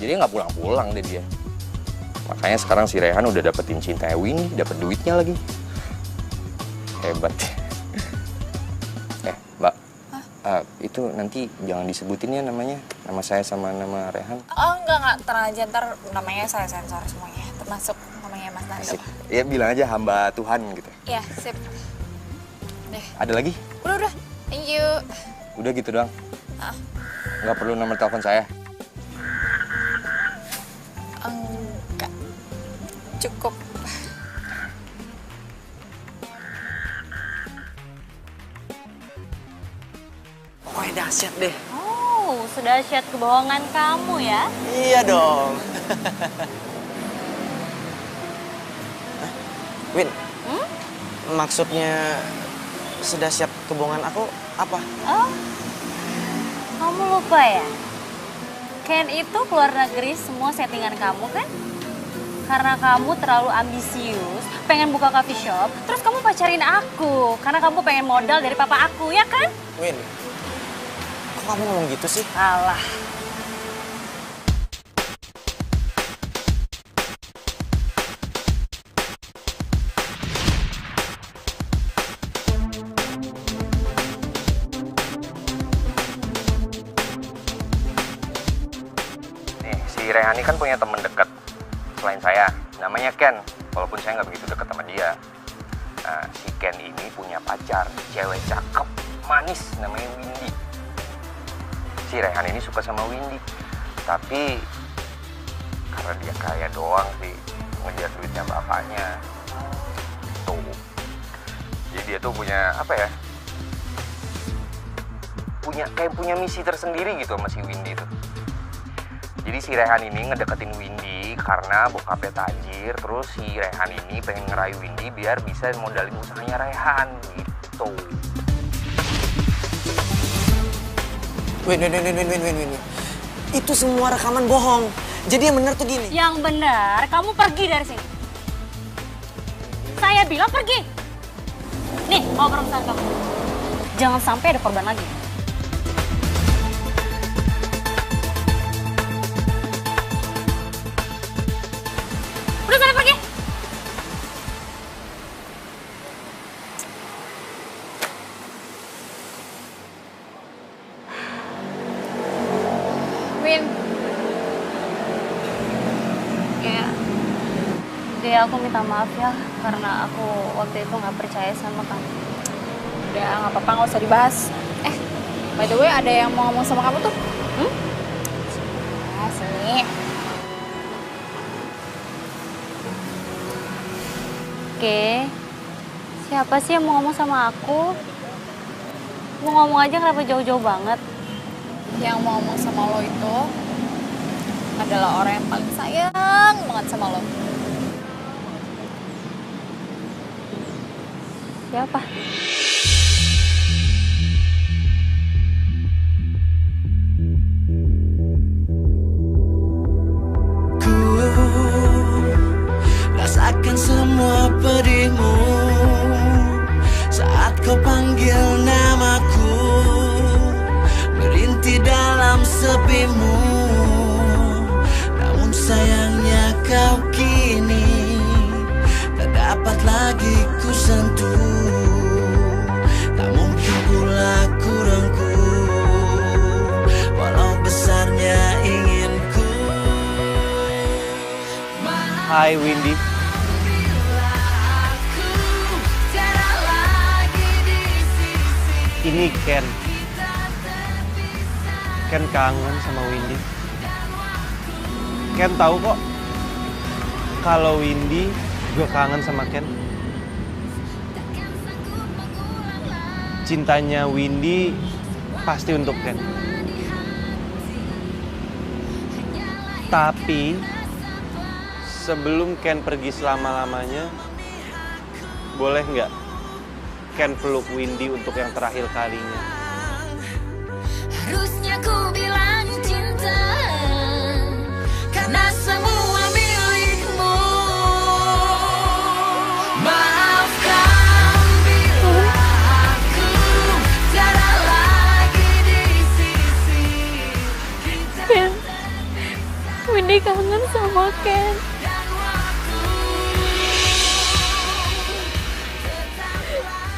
Jadi nggak pulang-pulang deh dia. Makanya sekarang si Rehan udah dapetin cintanya Windy, dapet duitnya lagi. Hebat. Mbak. Itu nanti jangan disebutin ya namanya. Nama saya sama nama Rehan. Oh enggak, tenang aja, ntar namanya saya sensor semuanya. Termasuk namanya Mas Nando. Ya bilang aja hamba Tuhan gitu. Iya, sip. Deh. Ada lagi? Udah. Thank you. Udah gitu doang? Nggak perlu nomor telepon saya? Enggak. Cukup. Pokoknya dahsyat deh. Oh, sudah dahsyat kebohongan kamu ya? Iya dong. Win, maksudnya sedahsyat kebohongan aku apa? Oh, kamu lupa ya? Ken itu keluar negeri semua settingan kamu kan? Karena kamu terlalu ambisius, pengen buka coffee shop, terus kamu pacarin aku. Karena kamu pengen modal dari papa aku, ya kan? Win, kok kamu ngomong gitu sih? Alah. Si Rehan ini kan punya temen dekat selain saya, namanya Ken. Walaupun saya nggak begitu dekat sama dia. Si Ken ini punya pacar, cewek cakep, manis, namanya Windy. Si Rehan ini suka sama Windy, tapi karena dia kaya doang sih, ngejar duitnya bapaknya. Tuh. Jadi dia tuh punya apa ya? Punya misi tersendiri gitu sama si Windy tuh. Jadi si Rehan ini ngedeketin Windy karena bokapnya tajir. Terus si Rehan ini pengen ngerayu Windy biar bisa modalin usahanya Rehan gitu. Win. Itu semua rekaman bohong. Jadi yang benar tuh gini. Yang benar, kamu pergi dari sini. Saya bilang pergi. Nih, mau perusahaan kamu. Jangan sampai ada korban lagi. Udah sana pergi. Win. Ya, aku minta maaf ya karena aku waktu itu nggak percaya sama kamu. Udah, nggak apa-apa, nggak usah dibahas. By the way, ada yang mau ngomong sama kamu tuh? Sini. Oke, Siapa sih yang mau ngomong sama aku? Mau ngomong aja kenapa jauh-jauh banget? Yang mau ngomong sama lo itu adalah orang yang paling sayang banget sama lo. Siapa? Rasakan semua pedihmu saat kau panggil namaku, merintih dalam sepimu. Namun sayangnya kau kini tak dapat lagi ku sentuh. Tak mungkin pula ku rengkuh walau besarnya inginku. Hai Windy. Ini Ken. Ken kangen sama Windy. Ken tahu kok kalau Windy juga kangen sama Ken. Cintanya Windy pasti untuk Ken. Tapi sebelum Ken pergi selama-lamanya, boleh nggak Ken peluk Windy untuk yang terakhir kalinya? Harusnya ku bilang cinta karena semua milikmu. Maafkan bila aku tiada lagi di sisi kita. Ken, Windy kangen sama Ken.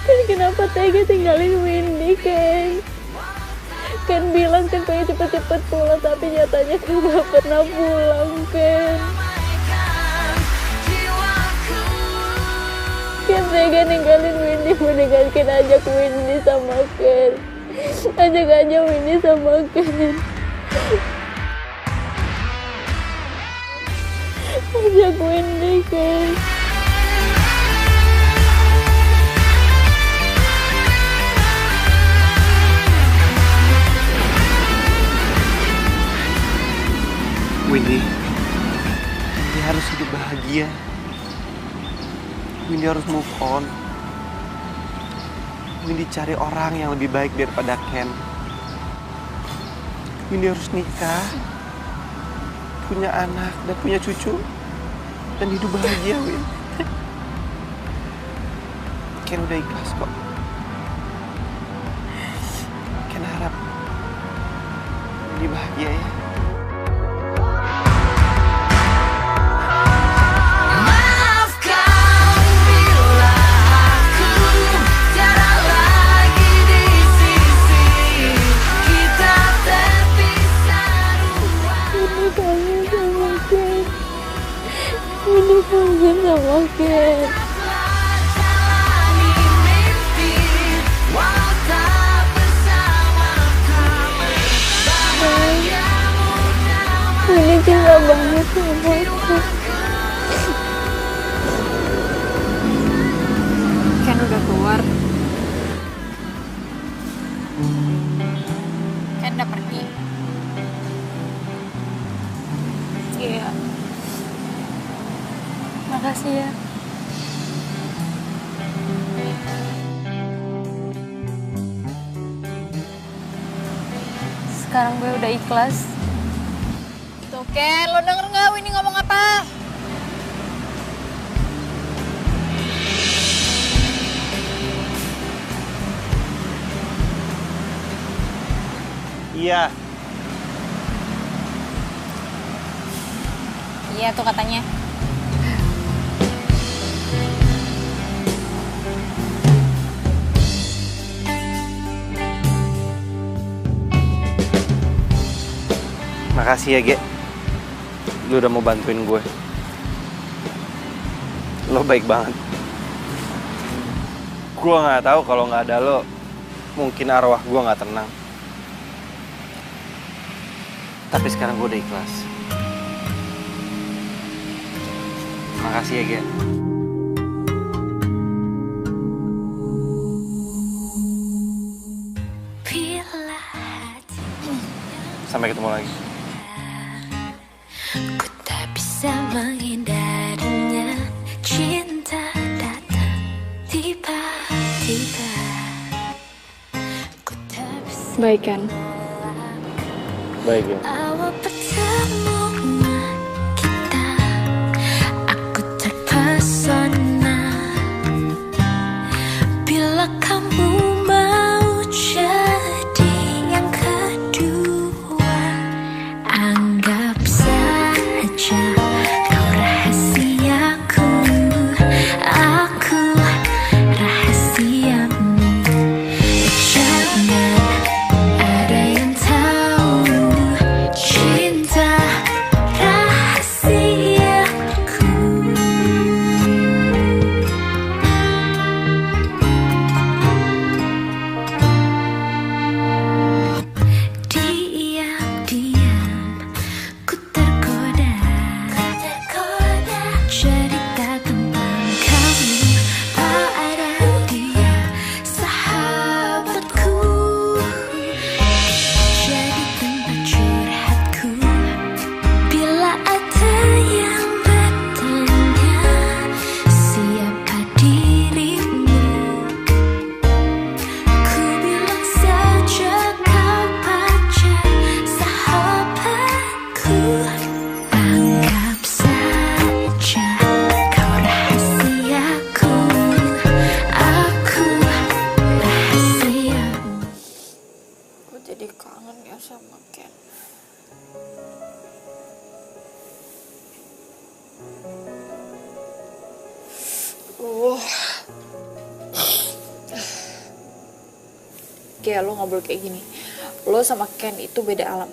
Ken kenapa tega tinggalin Windy, Ken? Ken bilang Ken pengen cepet-cepet pulang, tapi nyatanya Ken gak pernah pulang, Ken. Ken tega ninggalin Windy, mendingan Ken ajak Windy sama Ken. Ajak aja Windy sama Ken. Ajak Windy, Ken. Windy, dia harus hidup bahagia. Windy harus move on. Windy cari orang yang lebih baik daripada Ken. Windy harus nikah, punya anak dan punya cucu, dan hidup bahagia, Win. Ken udah ikhlas kok. Ken harap Windy bahagia ya. Windy kangen sama Ken. Windy cinta banget sama Ken. Ken udah keluar. Ken udah pergi. Iya. Makasih ya. Sekarang gue udah ikhlas. Tuh Ken, lo denger nggak Windy ngomong apa? Iya. Iya tuh katanya. Makasih ya, Ge. Lu udah mau bantuin gue. Lo baik banget. Gue nggak tahu kalau nggak ada lo, mungkin arwah gue nggak tenang. Tapi sekarang gue udah ikhlas. Makasih ya, Ge. Sampai ketemu lagi. Ku tak bisa menghindarinya. Cinta datang tiba-tiba. Ku tak bisa Baik kan? Baik ya. awal pertemuan kita. Aku terpesona bila kamu mau jadi yang kedua. Anggap saja kau rahasiaku, aku rahasiamu. Jangan ada yang tahu cinta rahasiaku. Diam-diam ku tergoda cerita tentang kamu pada dia, sahabatku. Jadi tempat curhatku bila ada yang bertanya siapa dirimu. Ku bilang saja kau pacar sahabatku. Anggap saja kau rahasiaku, aku rahasiamu. Gue jadi kangen ya sama Ken. Kayak lo ngobrol kayak gini. Lo sama Ken itu beda alam.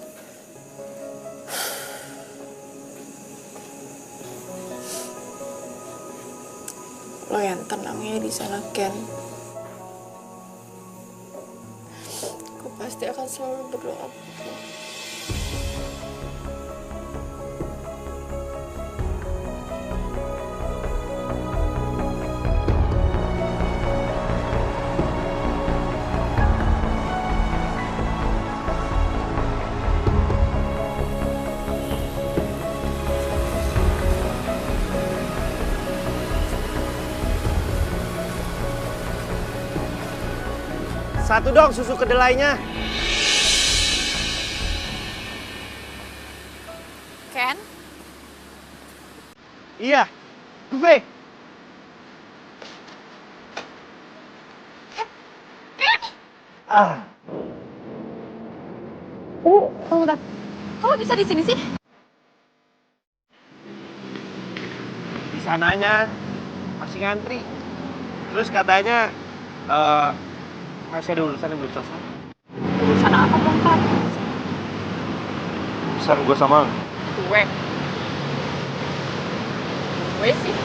Lo yang tenang ya di sana, Ken. Aku pasti akan selalu berdoa. Satu dong susu kedelainya. Ken? Iya. Gue. Bentar. Kok bisa di sini sih? Di sananya masih ngantri. Terus katanya masih ada urusan yang belum selesai. Urusan apa, Bang? Urusan gue sama lu. Gue sih.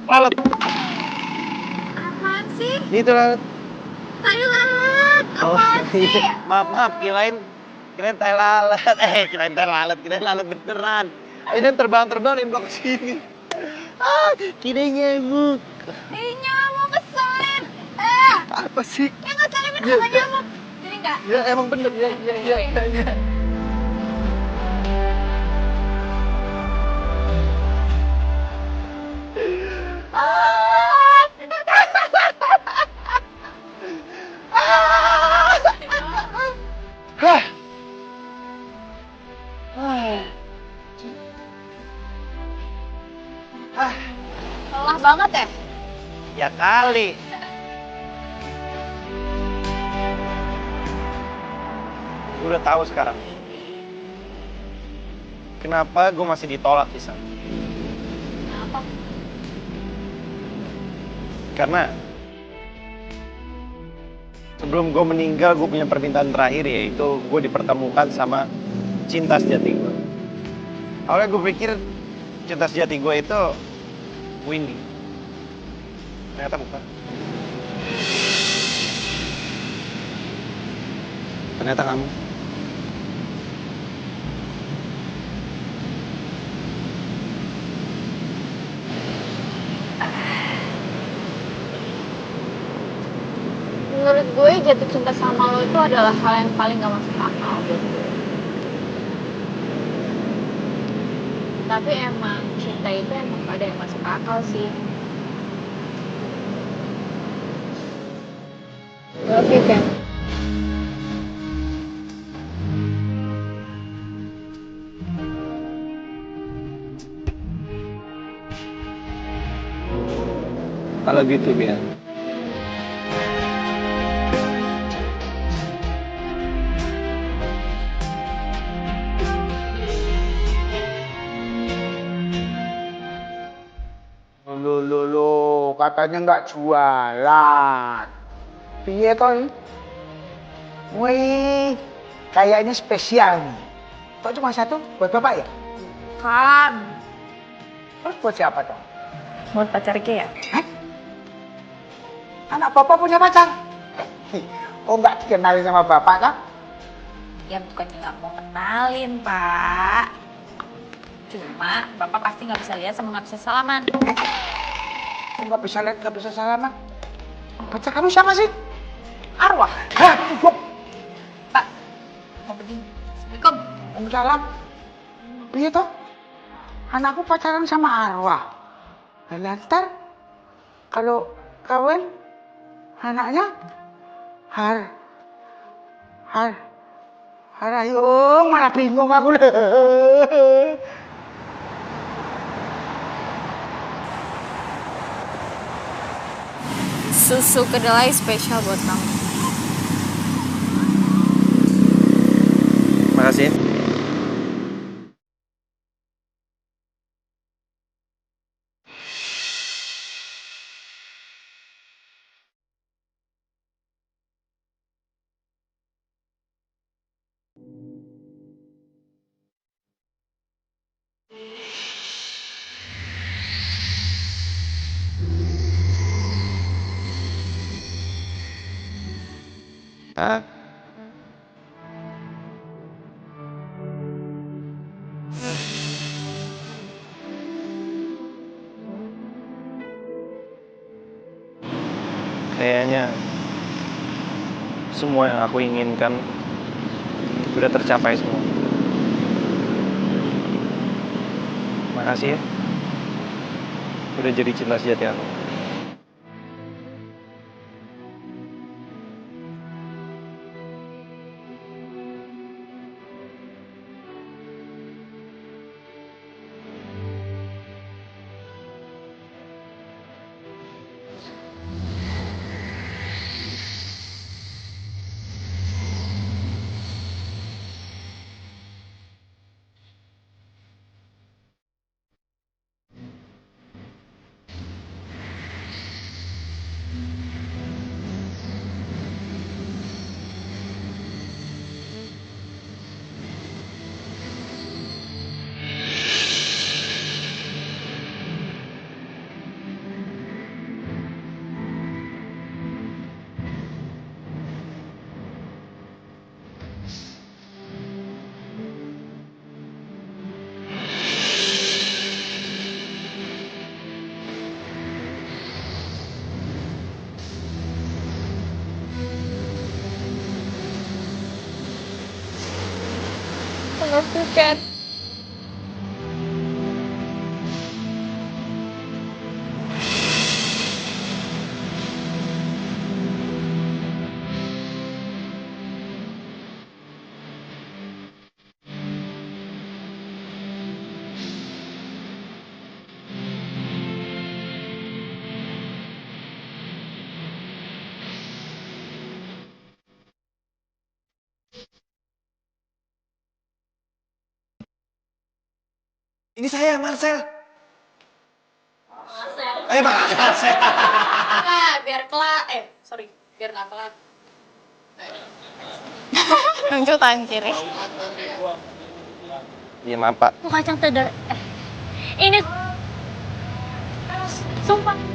Lalat. Apaan sih? Itu lalat. Tai lalat. Apaan sih? Maaf, kirain tai lalat. Kirain tai lalat, kirain lalat beneran. Ini terbang nembak ke sini. Kirain nyamuk. Nyamuk keselin. Apa sih? Ya nggak salah sama nyamuk. Jadi nggak? Ya emang bener ya. Lelah banget ya? Ya kali. Gue udah tahu sekarang. Kenapa gue masih ditolak di sana? Kenapa? Karena sebelum gue meninggal, gue punya permintaan terakhir, yaitu gue dipertemukan sama cinta sejati gue. Awalnya gue pikir cinta sejati gue itu Windy. Ternyata bukan. Ternyata kamu. menurut gue jatuh cinta sama lo itu adalah hal yang paling gak masuk akal buat gue. Tapi emang cinta itu emang ada yang masuk akal sih. Love you, Ken. Kalau gitu, Bian. Loh, katanya nggak jualan. Piye toh? Wih, kayaknya spesial nih. Kok cuma satu? Buat bapak ya? Kan. Terus buat siapa toh? Buat pacar Ki ya? Hah? Anak bapak punya pacar? Oh nggak dikenalin sama bapak kan? Ya bukannya nggak mau kenalin, Pak. Cuma Bapak pasti nggak bisa lihat sama nggak bisa salaman. Nggak bisa lihat, nggak bisa salaman. Pacar kamu siapa sih? Arwah. Hah, Pak, mau pergi. Assalamualaikum. Waalaikumsalam. Piye toh? Anakku pacaran sama Arwah. Lantar kalau kawin anaknya Harayung, malah bingung aku. Susu kedelai spesial buat kamu. Makasih. Hah? Kayaknya semua yang aku inginkan udah tercapai semua. Makasih ya. Udah jadi cinta sejati aku. Mengertikan. Ini saya, Marcel. Marcel. Marcel. Biar nggak kelar. Lanjutan kiri. Iya, maaf, Pak. Kacang tedor. Ini. Sumpah.